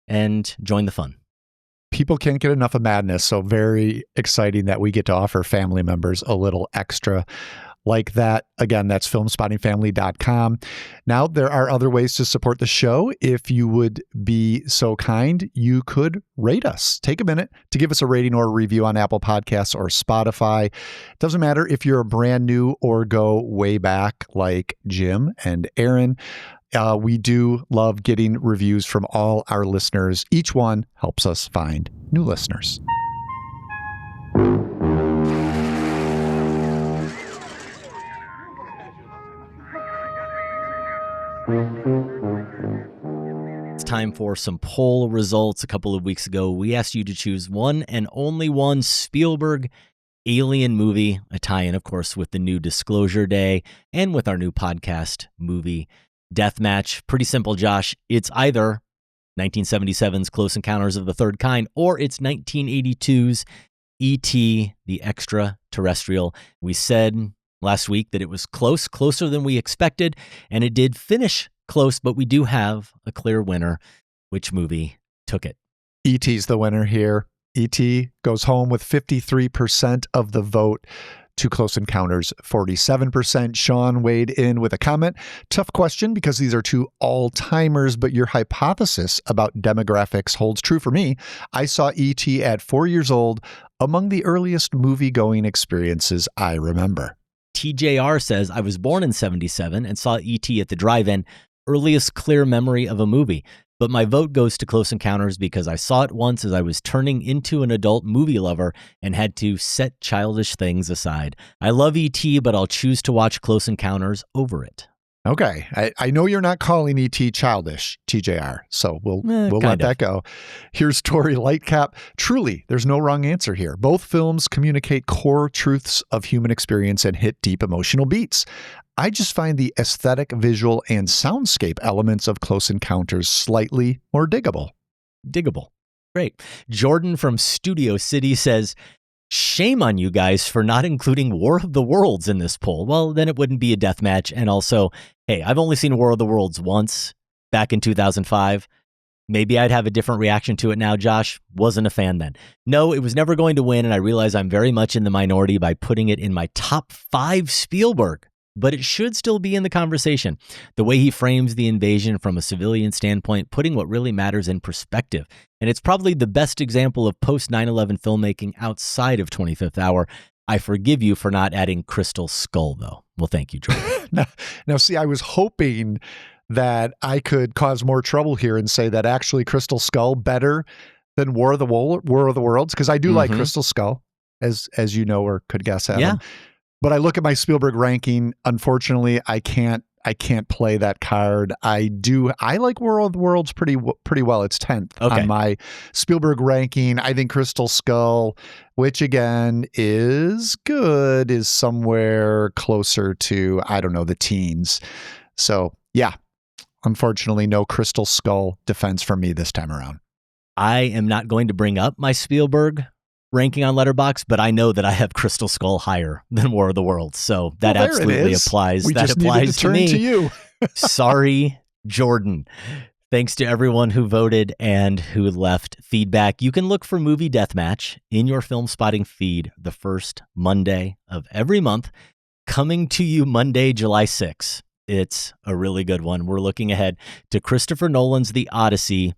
and join the fun. People can't get enough of madness, so very exciting that we get to offer family members a little extra like that. Again, that's filmspottingfamily.com. Now, there are other ways to support the show. If you would be so kind, you could rate us. Take a minute to give us a rating or a review on Apple Podcasts or Spotify. Doesn't matter if you're a brand new or go way back like Jim and Aaron. We do love getting reviews from all our listeners. Each one helps us find new listeners. It's time for some poll results. A couple of weeks ago, we asked you to choose one and only one Spielberg alien movie, a tie-in, of course, with the new Disclosure Day and with our new podcast, Movie Deathmatch. Pretty simple, Josh. It's either 1977's Close Encounters of the Third Kind or it's 1982's E.T., the Extraterrestrial. We said last week that it was closer than we expected, and it did finish close, but we do have a clear winner. Which movie took it? E.T.'s the winner here. E.T. goes home with 53% of the vote. to Close Encounters, 47%. Sean weighed in with a comment. Tough question because these are two all-timers, but your hypothesis about demographics holds true for me. I saw E.T. at 4 years old, among the earliest movie-going experiences I remember. TJR says, I was born in 77 and saw E.T. at the drive-in, earliest clear memory of a movie. But my vote goes to Close Encounters because I saw it once as I was turning into an adult movie lover and had to set childish things aside. I love E.T., but I'll choose to watch Close Encounters over it. Okay. I know you're not calling E.T. childish, TJR, so we'll let that go. Here's Tori Lightcap. Truly, there's no wrong answer here. Both films communicate core truths of human experience and hit deep emotional beats. I just find the aesthetic, visual, and soundscape elements of Close Encounters slightly more diggable. Diggable. Great. Jordan from Studio City says, shame on you guys for not including War of the Worlds in this poll. Well, then it wouldn't be a death match. And also, hey, I've only seen War of the Worlds once, back in 2005. Maybe I'd have a different reaction to it now, Josh. Wasn't a fan then. No, it was never going to win, and I realize I'm very much in the minority by putting it in my top 5 Spielberg. But it should still be in the conversation. The way he frames the invasion from a civilian standpoint, putting what really matters in perspective. And it's probably the best example of post 9/11 filmmaking outside of 25th Hour. I forgive you for not adding Crystal Skull, though. Well, thank you, Jordan. Now, see, I was hoping that I could cause more trouble here and say that actually Crystal Skull better than War of the Worlds, because I do like Crystal Skull, as you know or could guess, Adam. Yeah. But I look at my Spielberg ranking. Unfortunately, I can't play that card. I like War of the Worlds pretty well. It's 10th on my Spielberg ranking. I think Crystal Skull, which again is good, is somewhere closer to, I don't know, the teens. So yeah, unfortunately, no Crystal Skull defense from me this time around. I am not going to bring up my Spielberg ranking on Letterboxd, but I know that I have Crystal Skull higher than War of the Worlds, so that absolutely applies. That applies to me. To you. Sorry, Jordan. Thanks to everyone who voted and who left feedback. You can look for Movie Deathmatch in your Filmspotting feed the first Monday of every month, coming to you Monday, July 6th. It's a really good one. We're looking ahead to Christopher Nolan's The Odyssey,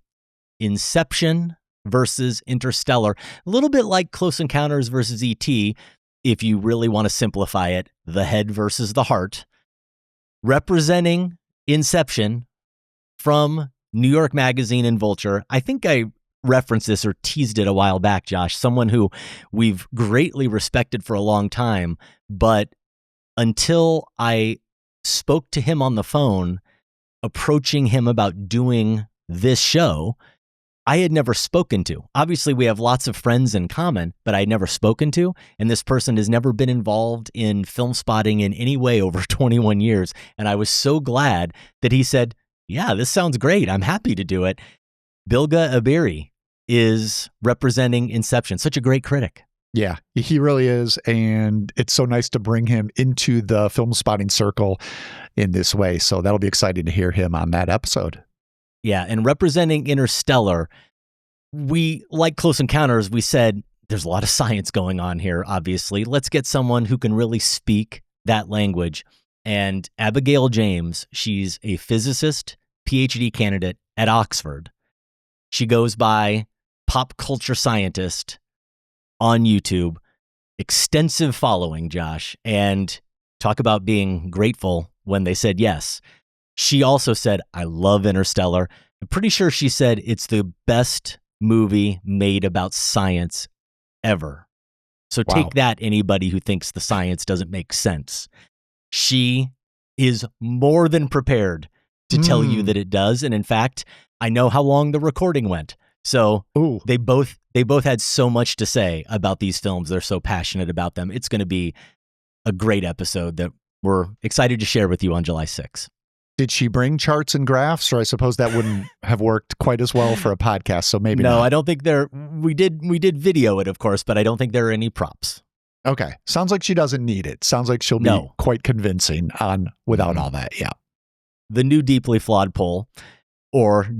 Inception versus Interstellar, a little bit like Close Encounters versus E.T., if you really want to simplify it, the head versus the heart. Representing Inception from New York Magazine and Vulture. I think I referenced this or teased it a while back, Josh, someone who we've greatly respected for a long time, but until I spoke to him on the phone, approaching him about doing this show, I had never spoken to. Obviously, we have lots of friends in common, but I had never spoken to, and this person has never been involved in film spotting in any way over 21 years, and I was so glad that he said, yeah, this sounds great. I'm happy to do it. Bilga Abiri is representing Inception. Such a great critic. Yeah, he really is, and it's so nice to bring him into the film spotting circle in this way, so that'll be exciting to hear him on that episode. Yeah, and representing Interstellar, we, like Close Encounters, we said there's a lot of science going on here, obviously. Let's get someone who can really speak that language. And Abigail James, she's a physicist, PhD candidate at Oxford. She goes by Pop Culture Scientist on YouTube. Extensive following, Josh. And talk about being grateful when they said yes. She also said, I love Interstellar. I'm pretty sure she said it's the best movie made about science ever. So take that, anybody who thinks the science doesn't make sense. She is more than prepared to tell you that it does. And in fact, I know how long the recording went. So they both had so much to say about these films. They're so passionate about them. It's going to be a great episode that we're excited to share with you on July 6th. Did she bring charts and graphs, or I suppose that wouldn't have worked quite as well for a podcast, so maybe no, not. I don't think we did video it, of course, but I don't think there are any props. Okay. Sounds like she doesn't need it. Sounds like she'll be quite convincing without all that. Yeah. The new Deeply Flawed poll, or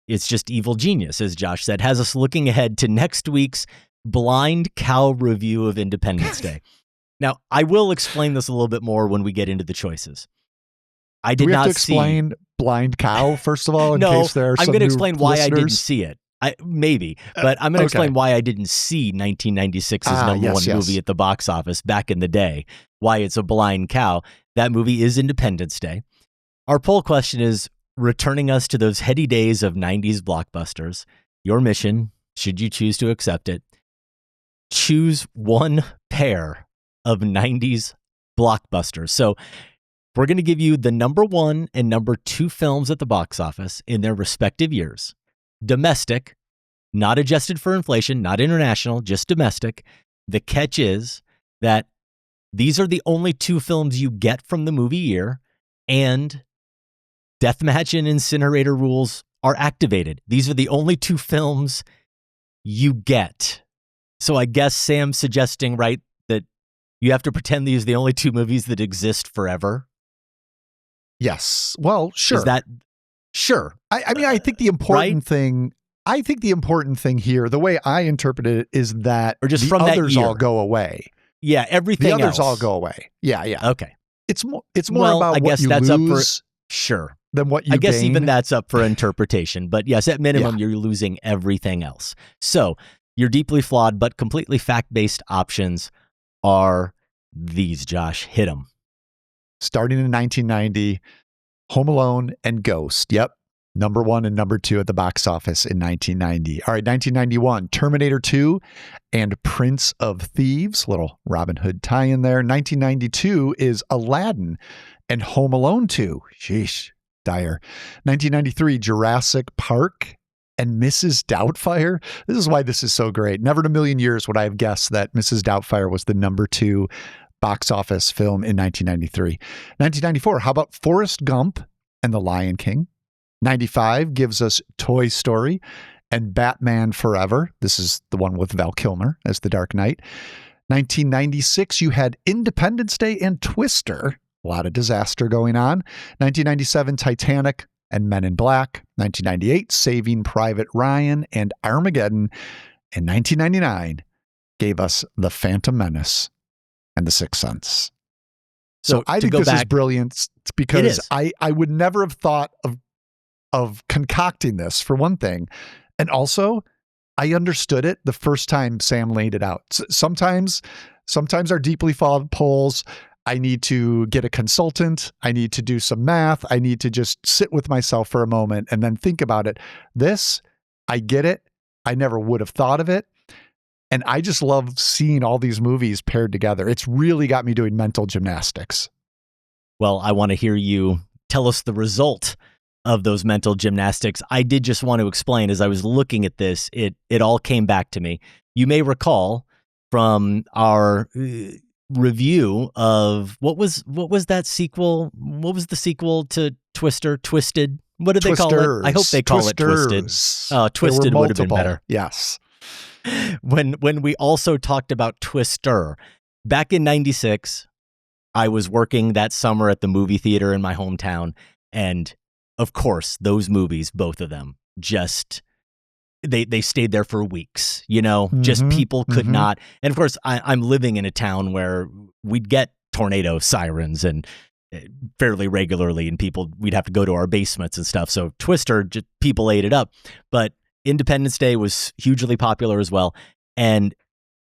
it's just evil genius, as Josh said, has us looking ahead to next week's blind cow review of Independence Day. Now, I will explain this a little bit more when we get into the choices. I did Do we have not to explain Blind Cow, first of all, in no, case there are some I'm going to new explain why I didn't listeners? see it. Maybe, but I'm going to explain why I didn't see 1996's number one movie at the box office back in the day, why it's a blind cow. That movie is Independence Day. Our poll question is returning us to those heady days of 90s blockbusters. Your mission, should you choose to accept it, choose one pair of 90s blockbusters. So we're going to give you the number 1 and number 2 films at the box office in their respective years. Domestic, not adjusted for inflation, not international, just domestic. The catch is that these are the only 2 films you get from the movie year, and Deathmatch and Incinerator rules are activated. These are the only 2 films you get. So I guess Sam's suggesting, right, that you have to pretend these are the only 2 movies that exist forever. Yes. Well, sure. Is that sure? I mean, I think the important thing. I think the important thing here, the way I interpret it, is that or just the from others that year. all go away. Yeah, everything. The others else. all go away. Yeah, yeah. Okay. It's more well, about I guess what you that's lose. Up for, sure. Than what you I guess gain. even that's up for interpretation. But yes, at minimum, you're losing everything else. So your deeply flawed but completely fact-based options are these, Josh. Hit them. Starting in 1990, Home Alone and Ghost. Yep. Number 1 and number 2 at the box office in 1990. All right, 1991, Terminator 2 and Prince of Thieves. Little Robin Hood tie-in there. 1992 is Aladdin and Home Alone 2. Sheesh, dire. 1993, Jurassic Park and Mrs. Doubtfire. This is why this is so great. Never in a million years would I have guessed that Mrs. Doubtfire was the number 2 box office film in 1993. 1994, how about Forrest Gump and The Lion King? 95 gives us Toy Story and Batman Forever. This is the one with Val Kilmer as the Dark Knight. 1996, you had Independence Day and Twister. A lot of disaster going on. 1997, Titanic and Men in Black. 1998, Saving Private Ryan and Armageddon. And 1999 gave us The Phantom Menace and The Sixth Sense. So I think this is brilliant because I would never have thought of concocting this, for one thing. And also, I understood it the first time Sam laid it out. Sometimes our deeply flawed polls, I need to get a consultant. I need to do some math. I need to just sit with myself for a moment and then think about it. This, I get it. I never would have thought of it. And I just love seeing all these movies paired together. It's really got me doing mental gymnastics. Well, I want to hear you tell us the result of those mental gymnastics. I did just want to explain, as I was looking at this, it all came back to me. You may recall from our review of what was that sequel? What was the sequel to Twister? Twisted? What did they call it? I hope they call it Twisted. Twisted would have been better. Yes. When we also talked about Twister back in 96, I was working that summer at the movie theater in my hometown, and of course, those movies, both of them, just they stayed there for weeks. You know, just people could not. And of course, I'm living in a town where we'd get tornado sirens and fairly regularly, and we'd have to go to our basements and stuff. So Twister, just, people ate it up. But Independence Day was hugely popular as well, and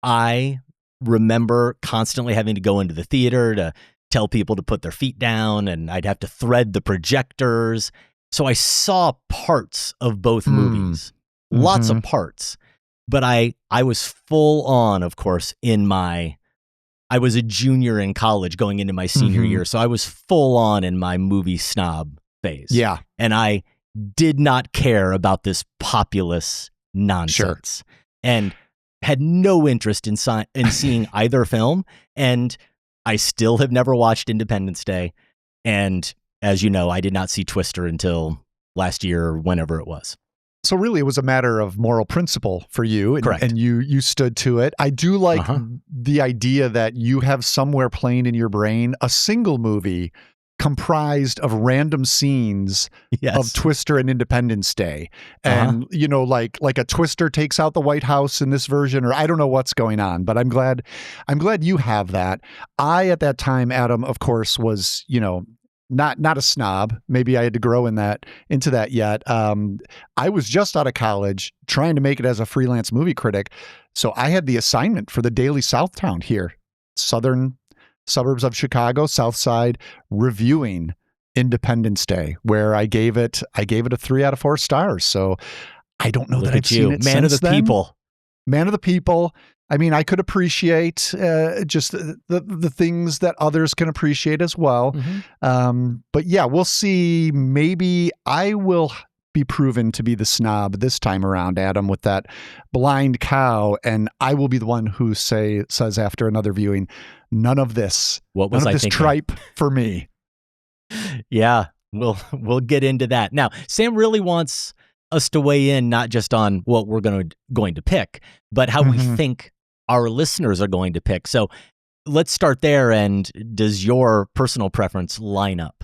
I remember constantly having to go into the theater to tell people to put their feet down, and I'd have to thread the projectors. So I saw parts of both movies, lots of parts, but I was full on, of course, I was a junior in college going into my senior year. So I was full on in my movie snob phase. Yeah. And I did not care about this populist nonsense and had no interest in seeing either film. And I still have never watched Independence Day. And as you know, I did not see Twister until last year or whenever it was. So really, it was a matter of moral principle for you. And, correct. And you stood to it. I do like the idea that you have somewhere playing in your brain a single movie comprised of random scenes of Twister and Independence Day. And, like a Twister takes out the White House in this version, or I don't know what's going on, but I'm glad you have that. I, at that time, Adam, of course, was, not a snob. Maybe I had to grow into that yet. I was just out of college trying to make it as a freelance movie critic. So I had the assignment for the Daily Southtown here, southern suburbs of Chicago, South Side, reviewing Independence Day, where I gave it a 3 out of 4 stars. So I don't know that I've seen it Man of the people. Man of the people. I mean, I could appreciate just the things that others can appreciate as well. But yeah, we'll see. Maybe I will be proven to be the snob this time around, Adam, with that blind cow, and I will be the one who says after another viewing, none of this tripe for me. Yeah, we'll get into that. Now, Sam really wants us to weigh in not just on what we're going to pick, but how we think our listeners are going to pick. So let's start there. And does your personal preference line up?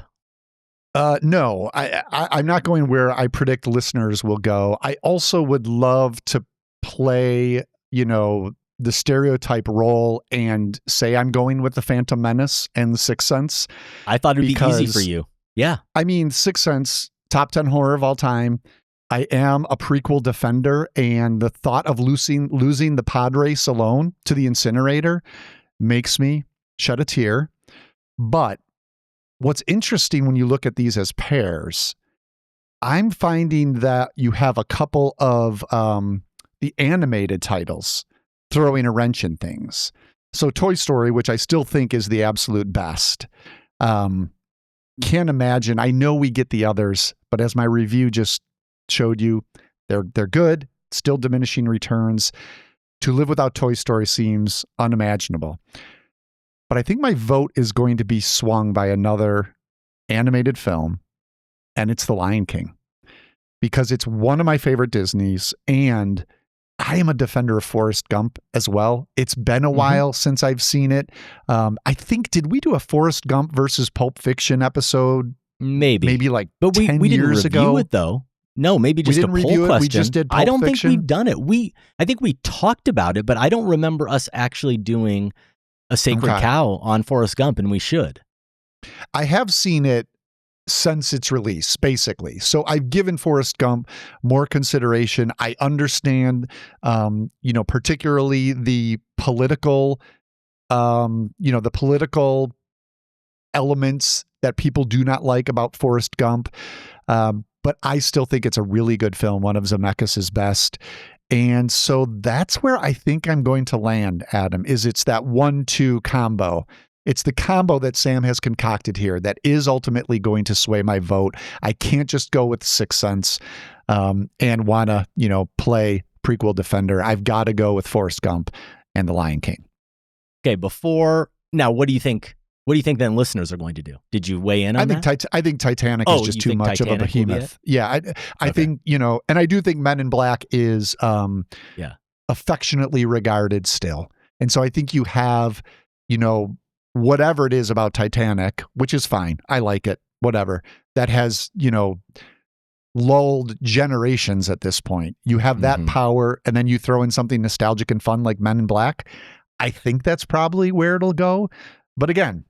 No, I'm not going where I predict listeners will go. I also would love to play, the stereotype role and say I'm going with The Phantom Menace and The Sixth Sense. I thought it'd be easy for you. Yeah. I mean, Sixth Sense, top 10 horror of all time. I am a prequel defender, and the thought of losing the pod race alone to the incinerator makes me shed a tear. But what's interesting when you look at these as pairs, I'm finding that you have a couple of the animated titles throwing a wrench in things. So Toy Story, which I still think is the absolute best. Can't imagine. I know we get the others, but as my review just showed you, they're good, still diminishing returns. To live without Toy Story seems unimaginable. But I think my vote is going to be swung by another animated film, and it's The Lion King, because it's one of my favorite Disneys, and I am a defender of Forrest Gump as well. It's been a while since I've seen it. I think, did we do a Forrest Gump versus Pulp Fiction episode? Maybe like but 10 we didn't years review ago? it though. No, maybe just a poll question. We just did Pulp I don't Fiction. think we've done it. I think we talked about it, but I don't remember us actually doing a Sacred Cow on Forrest Gump, and we should. I have seen it since its release, basically. So I've given Forrest Gump more consideration. I understand, particularly the political, the political elements that people do not like about Forrest Gump. But I still think it's a really good film, one of Zemeckis' best. And so that's where I think I'm going to land, Adam, it's that 1-2 combo. It's the combo that Sam has concocted here that is ultimately going to sway my vote. I can't just go with Sixth Sense and want to, play prequel defender. I've got to go with Forrest Gump and The Lion King. Okay, now, what do you think? What do you think then listeners are going to do? Did you weigh in on that? I think Titanic is just too much of a behemoth. Yeah, I think, and I do think Men in Black is affectionately regarded still. And so I think you have, whatever it is about Titanic, which is fine. I like it, whatever, that has, lulled generations at this point. You have that power, and then you throw in something nostalgic and fun like Men in Black. I think that's probably where it'll go. But again,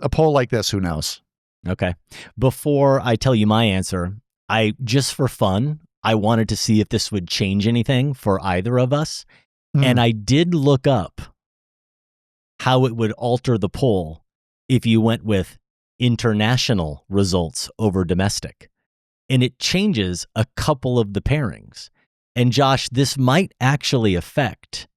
a poll like this, who knows? Okay. Before I tell you my answer, just for fun, I wanted to see if this would change anything for either of us. And I did look up how it would alter the poll if you went with international results over domestic. And it changes a couple of the pairings. And Josh, this might actually affect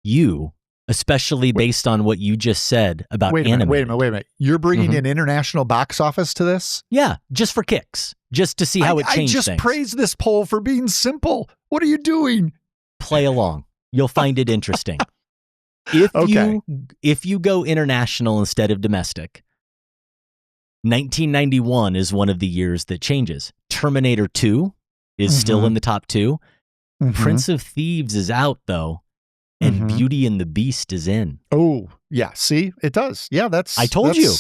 you, especially based on what you just said about animated. Wait a minute. You're bringing an international box office to this? Yeah, just for kicks, just to see how it changed things. I just praised this poll for being simple. What are you doing? Play along. You'll find it interesting. If you go international instead of domestic, 1991 is one of the years that changes. Terminator 2 is still in the top 2. Prince of Thieves is out, though. And Beauty and the Beast is in. Oh, yeah. See, it does. Yeah, I told you.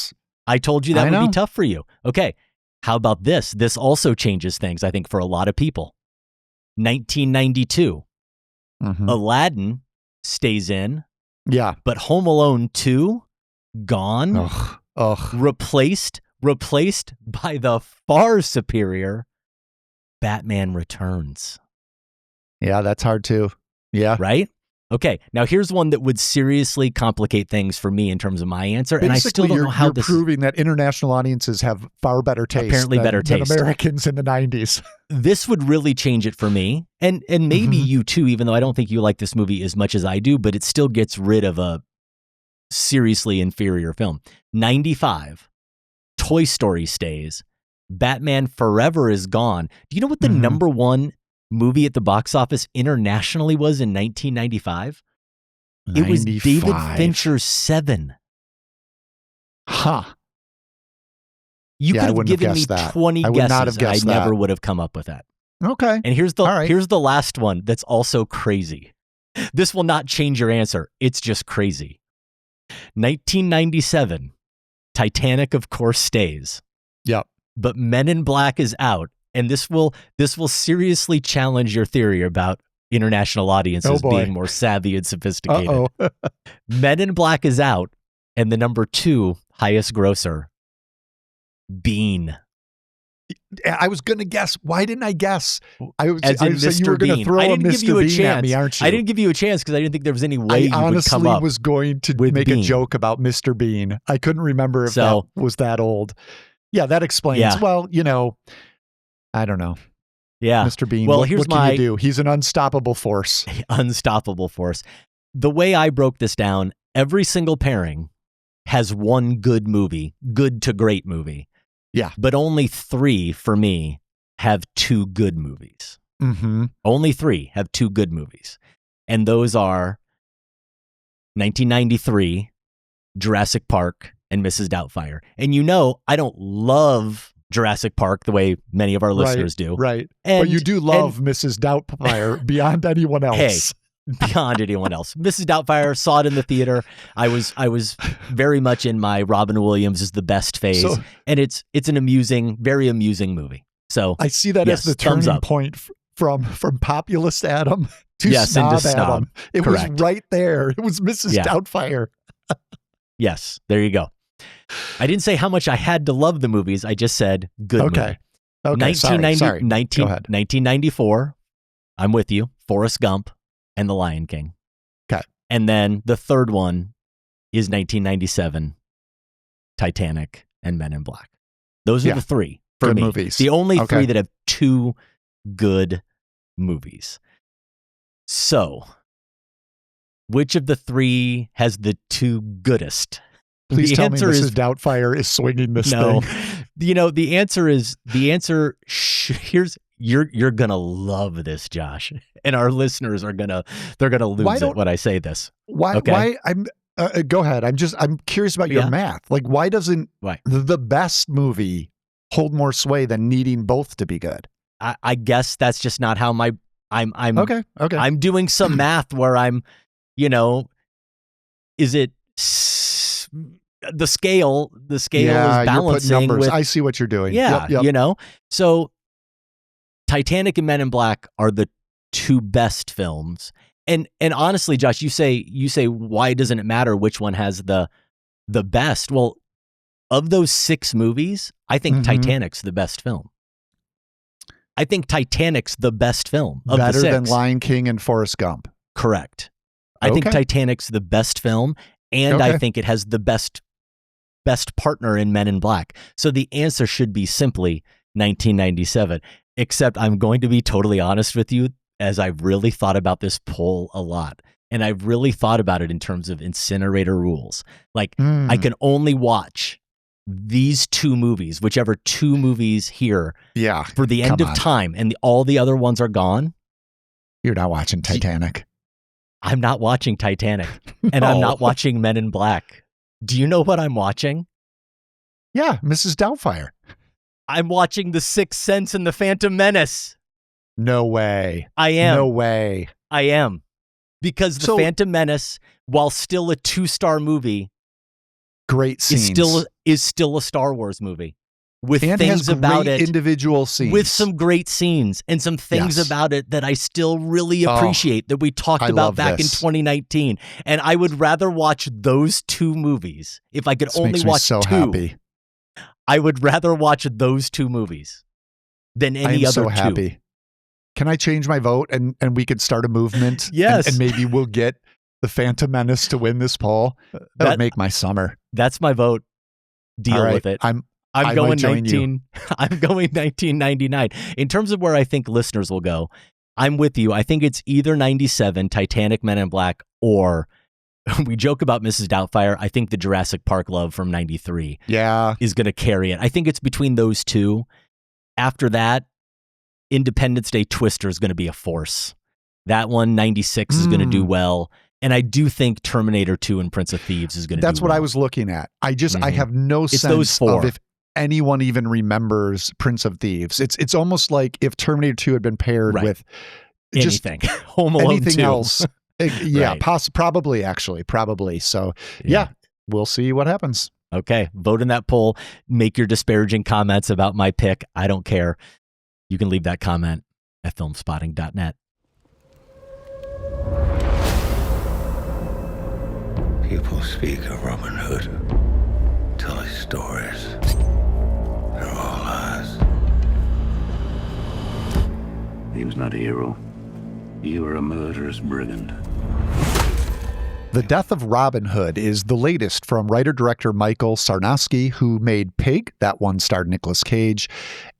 I told you that I would know. be tough for you. Okay. How about this? This also changes things, I think, for a lot of people. 1992. Aladdin stays in. Yeah. But Home Alone 2, gone. Ugh. Replaced by the far superior Batman Returns. Yeah, that's hard too. Yeah. Right? Okay, now here's one that would seriously complicate things for me in terms of my answer, and I still don't know how you're this proving that international audiences have far better taste Apparently better than taste. Americans in the 90s. This would really change it for me, and maybe you too, even though I don't think you like this movie as much as I do, but it still gets rid of a seriously inferior film. 95, Toy Story stays. Batman Forever is gone. Do you know what the number one movie at the box office internationally was in 1995? It was David Fincher's Seven. Huh. You Yeah, I could have wouldn't have given me guessed that. 20 I would guesses, not have and I guessed never that. would have come up with that. Okay. And here's All right. the last one that's also crazy. This will not change your answer. It's just crazy. 1997, Titanic, of course, stays. Yep. But Men in Black is out. And this will seriously challenge your theory about international audiences being more savvy and sophisticated. Uh-oh. Men in Black is out, and the number 2 highest grosser, Bean. I was going to guess. Why didn't I guess? I was As in saying you Mr. were going to Bean. throw I a didn't give you Mr. a Bean chance. at me, aren't you? I didn't give you a chance because I didn't think there was any way you would come honestly up was going to with make Bean. a joke about Mr. Bean. I couldn't remember if So- that was that old. Yeah, that explains. Yeah. Well, I don't know. Yeah. Mr. Bean, Well, what here's can my you do? He's an unstoppable force. unstoppable force. The way I broke this down, every single pairing has one good movie, good to great movie. Yeah. But only 3 for me have 2 good movies. Mm-hmm. Only 3 have 2 good movies. And those are 1993, Jurassic Park, and Mrs. Doubtfire. And I don't love Jurassic Park the way many of our listeners do. Right. And, But you do love Mrs. Doubtfire beyond anyone else. Hey, beyond anyone else. Mrs. Doubtfire, saw it in the theater. I was very much in my Robin Williams is the best phase. And it's an amusing, very amusing movie. So I see that yes, as the thumbs turning up. point from populist Adam to Yes, snob into snob. Adam. It Correct. was right there. It was Mrs. Yeah. Doubtfire. Yes, there you go. I didn't say how much I had to love the movies. I just said good Okay. movie. Okay. Sorry. 1994, I'm with you, Forrest Gump and The Lion King. Okay. And then the third one is 1997, Titanic and Men in Black. Those are the 3 for Good me. movies. The only Okay. 3 that have 2 good movies. So, which of the 3 has the 2 goodest? Please The tell me answer Mrs. is Doubtfire is swinging this no. thing. The answer here's you're going to love this, Josh. And our listeners are going to lose it when I say this. Why I'm go ahead. I'm curious about your math. Like why doesn't the best movie hold more sway than needing both to be good? I guess that's just not how I'm Okay. I'm doing some math where I'm, is it the scale is balancing you're putting numbers. with, I see what you're doing. yeah, Yep. So Titanic and Men in Black are the 2 best films. And honestly, Josh, you say why doesn't it matter which one has the best? Well, of those 6 movies, I think Titanic's the best film. I think Titanic's the best film of Better the 6. than Lion King and Forrest Gump. Correct. I think Titanic's the best film, and I think it has the best partner in Men in Black. So the answer should be simply 1997. Except I'm going to be totally honest with you, as I've really thought about this poll a lot. And I've really thought about it in terms of incinerator rules. Like, I can only watch these 2 movies, whichever 2 movies here, for the end of time, and all the other ones are gone. You're not watching Titanic. I'm not watching Titanic, and I'm not watching Men in Black. Do you know what I'm watching? Yeah, Mrs. Doubtfire. I'm watching The Sixth Sense and The Phantom Menace. No way. I am. No way. I am. Because The Phantom Menace, while still a 2-star movie, great scenes. Is still a Star Wars movie with and things has about great it, individual scenes with some great scenes and some things about it that I still really appreciate that we talked about back in 2019. And I would rather watch those two movies if I could only watch two. Happy. I would rather watch those two movies than any other two. I'm so happy. Can I change my vote and we could start a movement? Yes. And maybe we'll get the Phantom Menace to win this poll. That would make my summer. That's my vote. Deal with it. I'm going 1999. In terms of where I think listeners will go, I'm with you. I think it's either 97, Titanic, Men in Black, or we joke about Mrs. Doubtfire. I think the Jurassic Park love from 93 is going to carry it. I think it's between those two. After that, Independence Day Twister is going to be a force. That one, 96, is going to do well. And I do think Terminator 2 and Prince of Thieves is going to do well. That's what I was looking at. I have no sense of if anyone even remembers Prince of Thieves. It's almost like if Terminator 2 had been paired with anything, Home Alone anything 2. else. Probably. So we'll see what happens. Okay, vote in that poll. Make your disparaging comments about my pick. I don't care. You can leave that comment at filmspotting.net. People speak of Robin Hood, tell his stories. They're all lies. He was not a hero. You were a murderous brigand. The Death of Robin Hood is the latest from writer-director Michael Sarnoski, who made Pig. That one starred Nicolas Cage.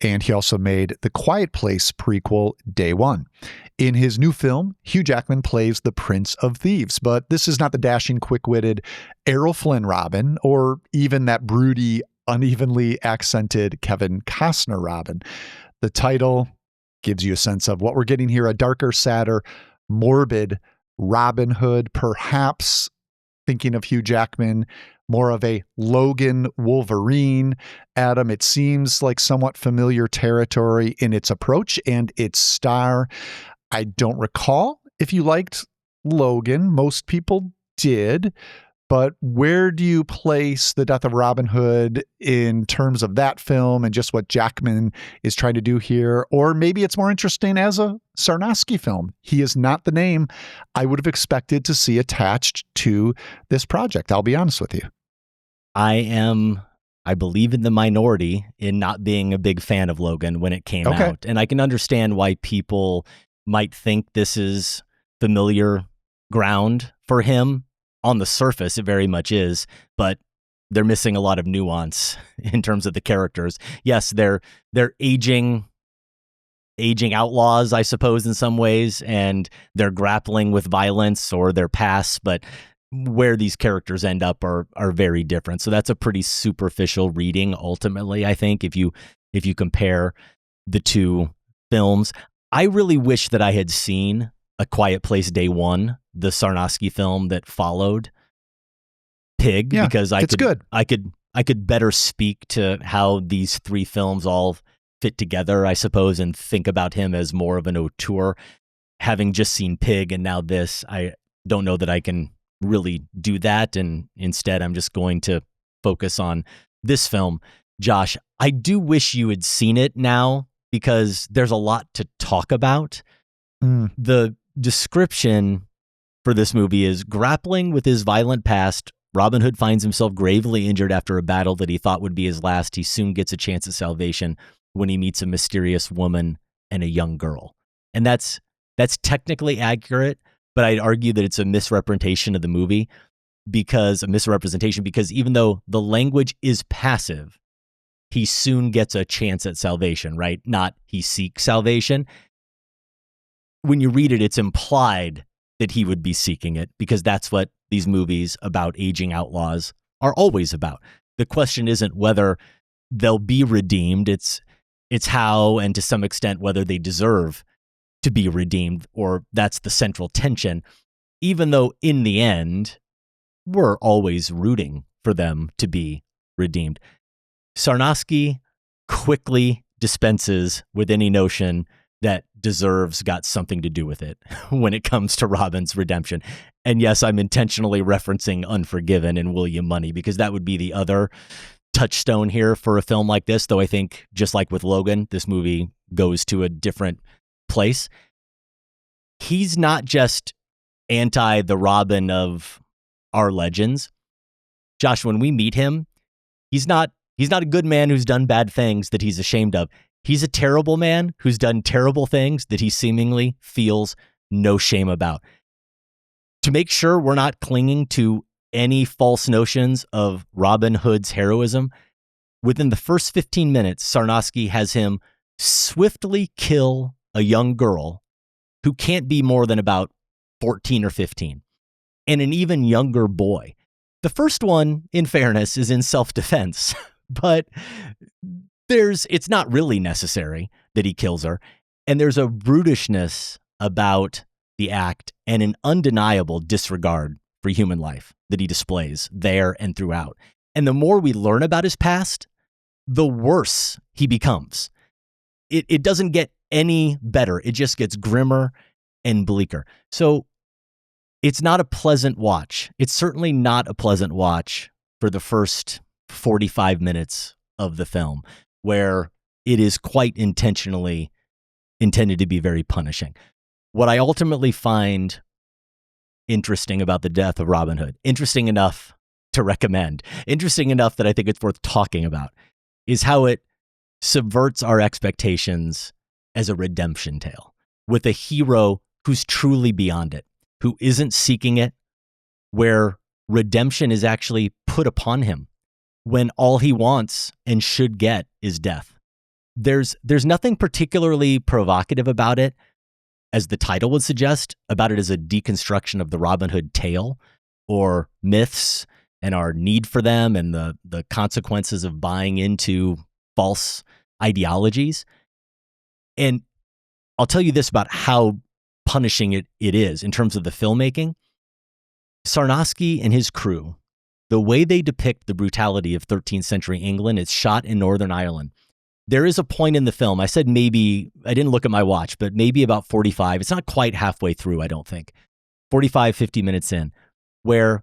And he also made the Quiet Place prequel, Day One. In his new film, Hugh Jackman plays the Prince of Thieves. But this is not the dashing, quick-witted Errol Flynn Robin, or even that broody, unevenly accented Kevin Costner Robin. The title gives you a sense of what we're getting here, a darker, sadder, morbid Robin Hood, perhaps thinking of Hugh Jackman, more of a Logan Wolverine. Adam, it seems like somewhat familiar territory in its approach and its star. I don't recall if you liked Logan. Most people did. But where do you place The Death of Robin Hood in terms of that film and just what Jackman is trying to do here? Or maybe it's more interesting as a Sarnoski film. He is not the name I would have expected to see attached to this project. I'll be honest with you. I believe, in the minority in not being a big fan of Logan when it came out. And I can understand why people might think this is familiar ground for him. On the surface, it very much is, but they're missing a lot of nuance in terms of the characters. Yes, they're aging outlaws, I suppose, in some ways, and they're grappling with violence or their past, but where these characters end up are very different. So that's a pretty superficial reading, ultimately, I think, if you compare the two films. I really wish that I had seen A Quiet Place Day One, the Sarnoski film that followed Pig, because I could better speak to how these three films all fit together, I suppose, and think about him as more of an auteur. Having just seen Pig and now this, I don't know that I can really do that, and instead I'm just going to focus on this film. Josh, I do wish you had seen it now because there's a lot to talk about. The description for this movie is: grappling with his violent past, Robin Hood finds himself gravely injured after a battle that he thought would be his last. He soon gets a chance at salvation when he meets a mysterious woman and a young girl. And that's technically accurate, but I'd argue that it's a misrepresentation of the movie, because even though the language is passive, he soon gets a chance at salvation, right? Not he seeks salvation. When you read it, it's implied that he would be seeking it, because that's what these movies about aging outlaws are always about. The question isn't whether they'll be redeemed. It's how, and to some extent, whether they deserve to be redeemed, or that's the central tension, even though in the end, we're always rooting for them to be redeemed. Sarnoski quickly dispenses with any notion that deserves got something to do with it when it comes to Robin's redemption. And yes, I'm intentionally referencing Unforgiven and William Money because that would be the other touchstone here for a film like this, though I think just like with Logan, this movie goes to a different place. He's not just anti the Robin of our legends. Josh, when we meet him, he's not a good man who's done bad things that he's ashamed of. He's a terrible man who's done terrible things that he seemingly feels no shame about. To make sure we're not clinging to any false notions of Robin Hood's heroism, within the first 15 minutes, Sarnoski has him swiftly kill a young girl who can't be more than about 14 or 15, and an even younger boy. The first one, in fairness, is in self-defense, but it's not really necessary that he kills her. And there's a brutishness about the act and an undeniable disregard for human life that he displays there and throughout. And the more we learn about his past, the worse he becomes. It doesn't get any better. It just gets grimmer and bleaker. So it's not a pleasant watch. It's certainly not a pleasant watch for the first 45 minutes of the film, where it is quite intentionally intended to be very punishing. What I ultimately find interesting about the death of Robin Hood, interesting enough to recommend, interesting enough that I think it's worth talking about, is how it subverts our expectations as a redemption tale with a hero who's truly beyond it, who isn't seeking it, where redemption is actually put upon him when all he wants and should get is death. There's nothing particularly provocative about it, as the title would suggest, about it as a deconstruction of the Robin Hood tale or myths and our need for them and the consequences of buying into false ideologies. And I'll tell you this about how punishing it is in terms of the filmmaking. Sarnoski and his crew, the way they depict the brutality of 13th century England, it's shot in Northern Ireland. There is a point in the film, I said maybe, I didn't look at my watch, but maybe about 45, it's not quite halfway through, I don't think, 45, 50 minutes in, where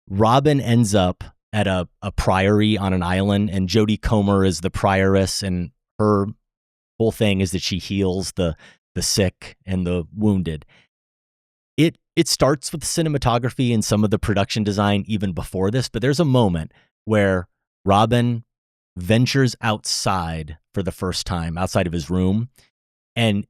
Robin ends up at a priory on an island, and Jodie Comer is the prioress, and her whole thing is that she heals the sick and the wounded. It starts with cinematography and some of the production design even before this, but there's a moment where Robin ventures outside for the first time, outside of his room, and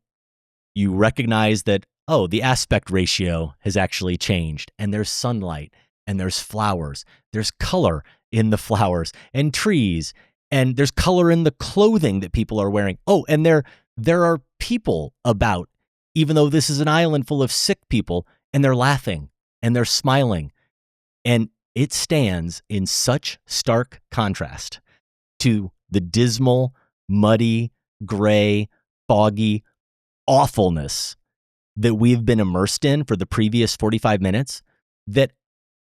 you recognize that, oh, the aspect ratio has actually changed, and there's sunlight, and there's flowers, there's color in the flowers, and trees, and there's color in the clothing that people are wearing. Oh, and there are people about, even though this is an island full of sick people, and they're laughing, and they're smiling, and it stands in such stark contrast to the dismal, muddy, gray, foggy awfulness that we've been immersed in for the previous 45 minutes that,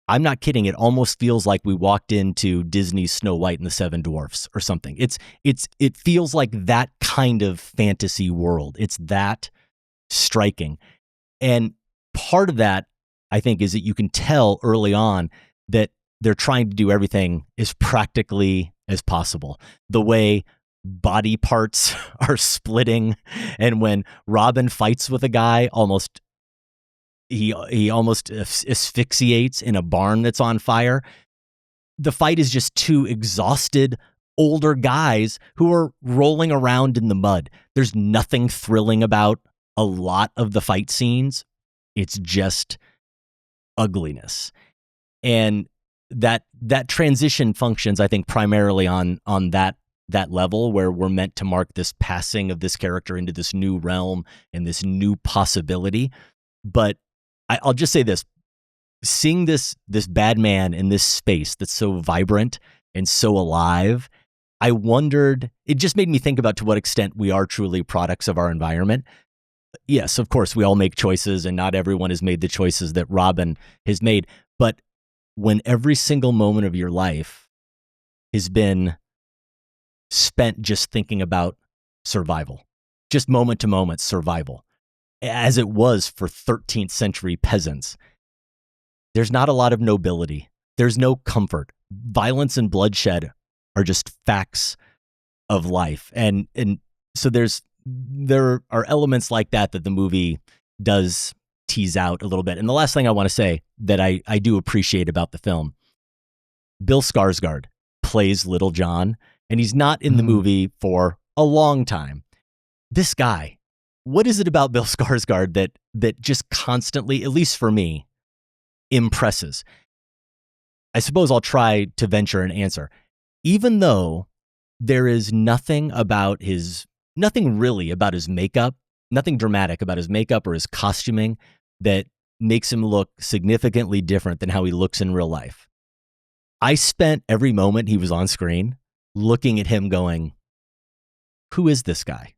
I'm not kidding, it almost feels like we walked into Disney's Snow White and the Seven Dwarfs or something. It feels like that kind of fantasy world. It's that striking. And part of that, I think, is that you can tell early on that they're trying to do everything as practically as possible. The way body parts are splitting, and when Robin fights with a guy, he almost asphyxiates in a barn that's on fire. The fight is just two exhausted older guys who are rolling around in the mud. There's nothing thrilling about a lot of the fight scenes. It's just ugliness. And that transition functions, I think, primarily on that level where we're meant to mark this passing of this character into this new realm and this new possibility. But I'll just say this, seeing this bad man in this space that's so vibrant and so alive, I wondered, it just made me think about to what extent we are truly products of our environment. Yes, of course, we all make choices, and not everyone has made the choices that Robin has made. But when every single moment of your life has been spent just thinking about survival, just moment to moment survival, as it was for 13th century peasants. There's not a lot of nobility. There's no comfort. Violence and bloodshed are just facts of life. And so there are elements like that the movie does tease out a little bit. And the last thing I want to say that I do appreciate about the film, Bill Skarsgård plays Little John, and he's not in the movie for a long time. This guy, what is it about Bill Skarsgård that just constantly, at least for me, impresses? I suppose I'll try to venture an answer. Even though there is nothing really about his makeup, nothing dramatic about his makeup or his costuming that makes him look significantly different than how he looks in real life. I spent every moment he was on screen looking at him going, who is this guy?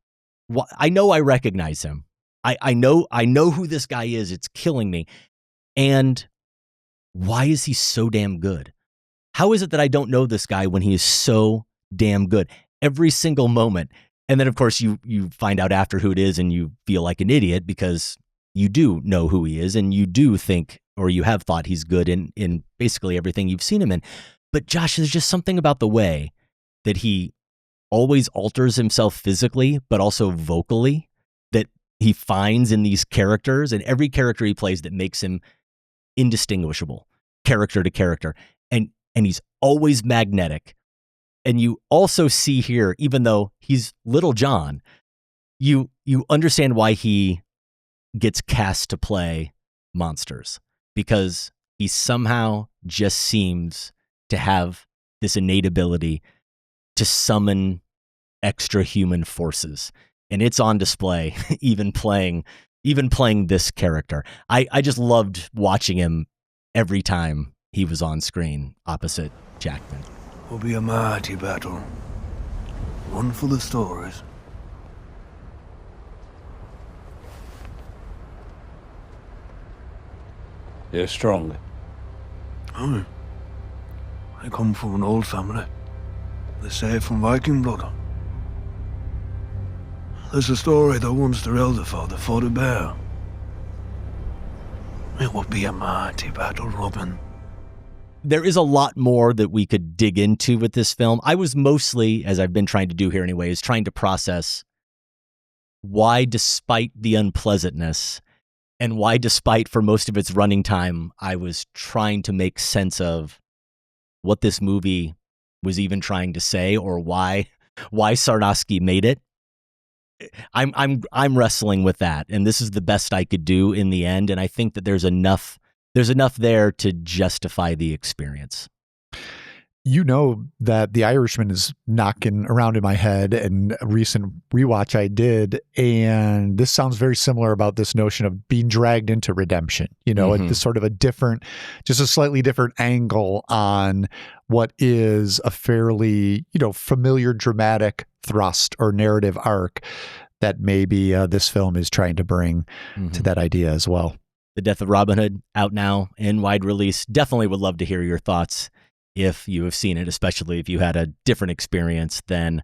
I know I recognize him. I know who this guy is. It's killing me. And why is he so damn good? How is it that I don't know this guy when he is so damn good every single moment? And then, of course, you find out after who it is and you feel like an idiot because you do know who he is and you do think, or you have thought he's good in basically everything you've seen him in. But Josh, there's just something about the way that he always alters himself physically, but also vocally, that he finds in these characters and every character he plays that makes him indistinguishable character to character. And he's always magnetic. And you also see here, even though he's Little John, you understand why he gets cast to play monsters, because he somehow just seems to have this innate ability to summon extra human forces. And it's on display, even playing this character. I just loved watching him every time he was on screen opposite Jackman. Will be a mighty battle. One full of stories. You're strong. Oh, I come from an old family. They say from Viking blood. There's a story that once their elder father fought a bear. It would be a mighty battle, Robin. There is a lot more that we could dig into with this film. I was mostly, as I've been trying to do here anyways, trying to process why, despite the unpleasantness, and why, despite for most of its running time, I was trying to make sense of what this movie was even trying to say, or why Sarnoski made it. I'm wrestling with that, and this is the best I could do in the end. And I think that there's enough there to justify the experience. You know that The Irishman is knocking around in my head, and a recent rewatch I did, and this sounds very similar about this notion of being dragged into redemption. You know, it's sort of just a slightly different angle on what is a fairly, familiar dramatic thrust or narrative arc that maybe this film is trying to bring to that idea as well. The Death of Robin Hood, out now in wide release. Definitely would love to hear your thoughts if you have seen it, especially if you had a different experience than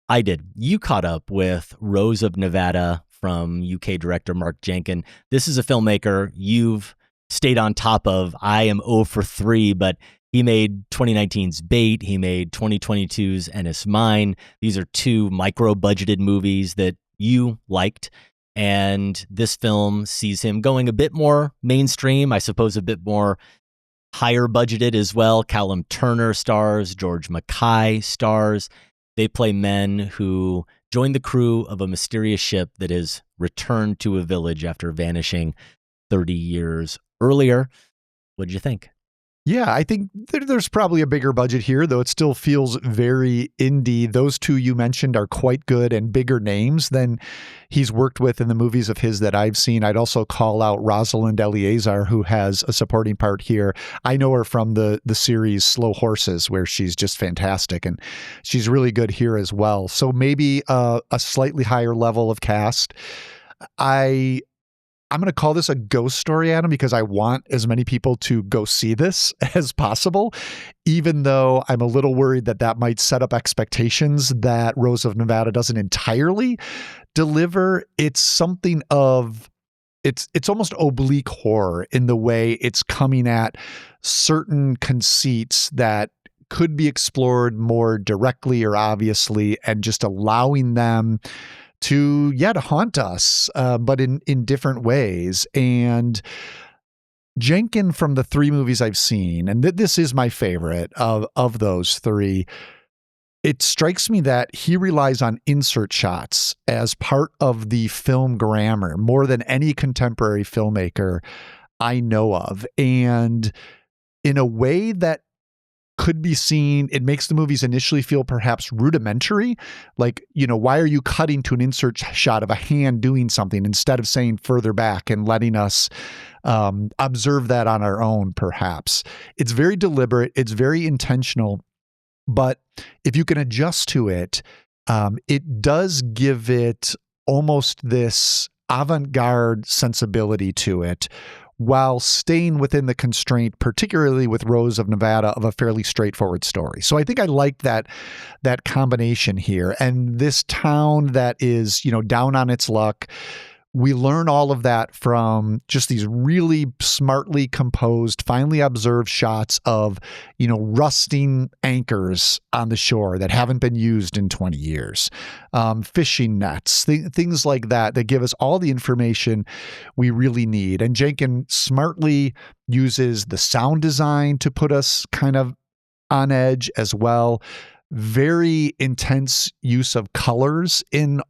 I did. You caught up with Rose of Nevada from UK director Mark Jenkin. This is a filmmaker you've stayed on top of. I am 0 for 3, but he made 2019's Bait. He made 2022's Ennis Mine. These are two micro-budgeted movies that you liked. And this film sees him going a bit more mainstream, I suppose a bit more higher budgeted as well. Callum Turner stars, George Mackay stars. They play men who join the crew of a mysterious ship that has returned to a village after vanishing 30 years earlier. What did you think? Yeah, I think there's probably a bigger budget here, though it still feels very indie. Those two you mentioned are quite good and bigger names than he's worked with in the movies of his that I've seen. I'd also call out Rosalind Eleazar, who has a supporting part here. I know her from the series Slow Horses, where she's just fantastic, and she's really good here as well. So maybe a slightly higher level of cast. I'm going to call this a ghost story, Adam, because I want as many people to go see this as possible, even though I'm a little worried that might set up expectations that Rose of Nevada doesn't entirely deliver. It's something of it's almost oblique horror in the way it's coming at certain conceits that could be explored more directly or obviously, and just allowing them to haunt us, but in different ways. And Jenkin, from the 3 movies I've seen, and this is my favorite of those 3, it strikes me that he relies on insert shots as part of the film grammar more than any contemporary filmmaker I know of. And in a way that could be seen, it makes the movies initially feel perhaps rudimentary. Like, why are you cutting to an insert shot of a hand doing something instead of saying further back and letting us observe that on our own, perhaps? It's very deliberate. It's very intentional. But if you can adjust to it, it does give it almost this avant-garde sensibility to it, while staying within the constraint, particularly with Rose of Nevada, of a fairly straightforward story. So I think I like that combination here. And this town that is, down on its luck, we learn all of that from just these really smartly composed, finely observed shots of, rusting anchors on the shore that haven't been used in 20 years, fishing nets, things like that give us all the information we really need. And Jenkin smartly uses the sound design to put us kind of on edge as well. Very intense use of colors in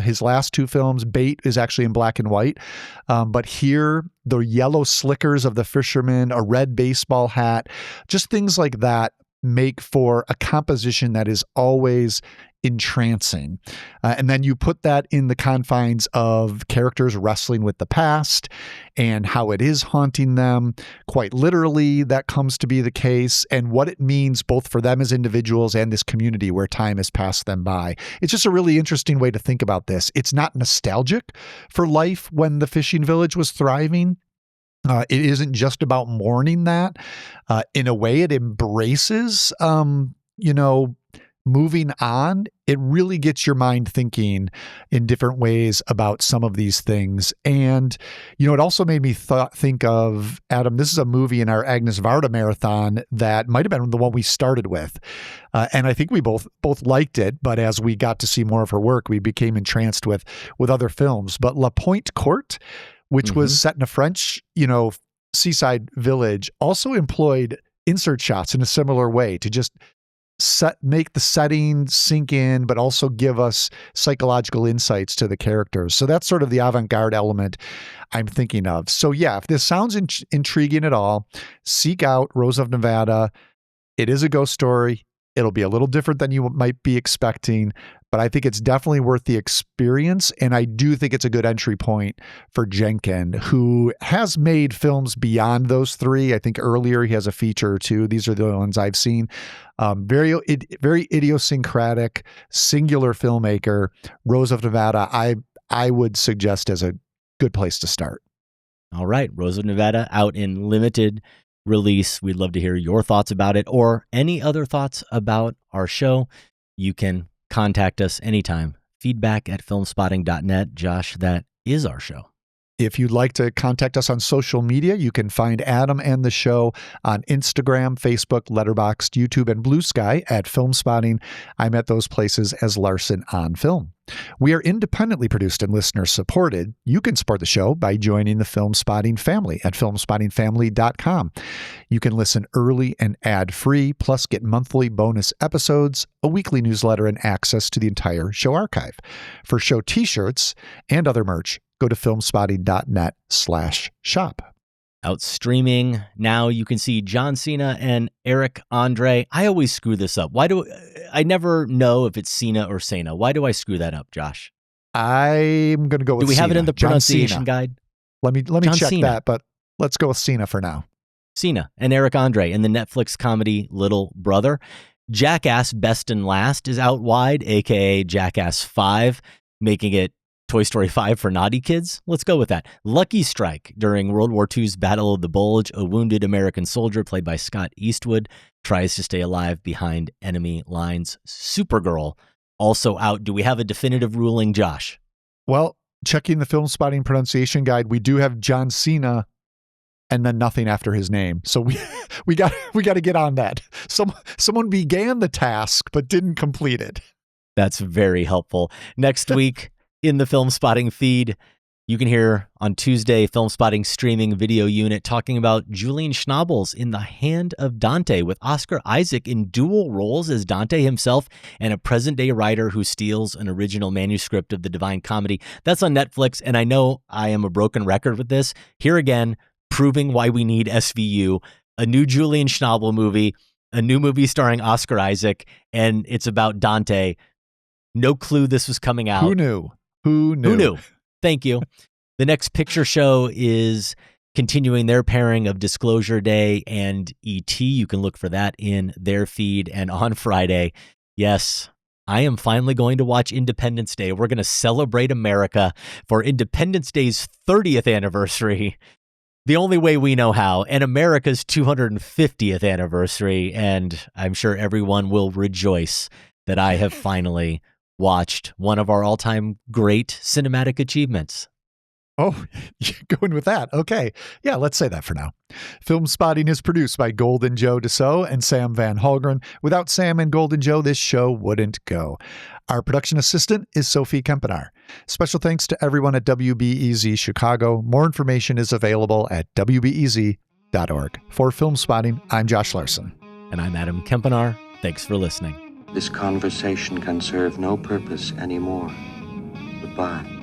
his last 2 films. Bait is actually in black and white. But here, the yellow slickers of the fisherman, a red baseball hat, just things like that make for a composition that is always entrancing. And then you put that in the confines of characters wrestling with the past and how it is haunting them. Quite literally, that comes to be the case, and what it means both for them as individuals and this community where time has passed them by. It's just a really interesting way to think about this. It's not nostalgic for life when the fishing village was thriving. It isn't just about mourning that. In a way, it embraces, moving on. It really gets your mind thinking in different ways about some of these things. And, it also made me think of, Adam, this is a movie in our Agnes Varda marathon that might have been the one we started with. And I think we both liked it, but as we got to see more of her work, we became entranced with other films. But La Pointe Courte, which was set in a French, seaside village, also employed insert shots in a similar way to just make the setting sink in, but also give us psychological insights to the characters. So that's sort of the avant-garde element I'm thinking of. So yeah, if this sounds intriguing at all, seek out Rose of Nevada. It is a ghost story. It'll be a little different than you might be expecting, but I think it's definitely worth the experience. And I do think it's a good entry point for Jenkin, who has made films beyond those 3. I think earlier he has a feature or 2. These are the ones I've seen. Very idiosyncratic, singular filmmaker. Rose of Nevada, I would suggest as a good place to start. All right. Rose of Nevada out in limited release. We'd love to hear your thoughts about it or any other thoughts about our show. You can contact us anytime. feedback@filmspotting.net. Josh, that is our show. If you'd like to contact us on social media, you can find Adam and the show on Instagram, Facebook, Letterboxd, YouTube, and Blue Sky at Filmspotting. I'm at those places as Larson on Film. We are independently produced and listener supported. You can support the show by joining the Filmspotting family at filmspottingfamily.com. You can listen early and ad-free, plus get monthly bonus episodes, a weekly newsletter, and access to the entire show archive. For show t-shirts and other merch, go to filmspotting.net/shop. Out streaming now, you can see John Cena and Eric Andre. I always screw this up. I never know if it's Cena or Cena. Why do I screw that up, Josh? I'm going to go with Cena. Do we have it in the pronunciation guide? Let me check Cena. That, but let's go with Cena for now. Cena and Eric Andre in the Netflix comedy Little Brother. Jackass Best and Last is out wide, aka Jackass 5, making it Toy Story 5 for naughty kids? Let's go with that. Lucky Strike. During World War II's Battle of the Bulge, a wounded American soldier played by Scott Eastwood tries to stay alive behind enemy lines. Supergirl, also out. Do we have a definitive ruling, Josh? Well, checking the Film Spotting pronunciation guide, we do have John Cena and then nothing after his name. So we got to get on that. Someone began the task but didn't complete it. That's very helpful. Next week in the Film Spotting feed, you can hear on Tuesday, Film Spotting streaming video unit talking about Julian Schnabel's In the Hand of Dante with Oscar Isaac in dual roles as Dante himself and a present-day writer who steals an original manuscript of the Divine Comedy. That's on Netflix, and I know I am a broken record with this. Here again, proving why we need SVU, a new Julian Schnabel movie, a new movie starring Oscar Isaac, and it's about Dante. No clue this was coming out. Who knew? Thank you. The next picture show is continuing their pairing of Disclosure Day and E.T. You can look for that in their feed. And on Friday, yes, I am finally going to watch Independence Day. We're going to celebrate America for Independence Day's 30th anniversary, the only way we know how, and America's 250th anniversary. And I'm sure everyone will rejoice that I have finally watched one of our all-time great cinematic achievements. Oh, you're going with that. Okay. Yeah, let's say that for now. Film Spotting is produced by Golden Joe Dassault and Sam Van Holgren. Without Sam and Golden Joe, this show wouldn't go. Our production assistant is Sophie Kempenaar. Special thanks to everyone at WBEZ Chicago. More information is available at wbez.org. For Film Spotting, I'm Josh Larson. And I'm Adam Kempenaar. Thanks for listening. This conversation can serve no purpose anymore. Goodbye.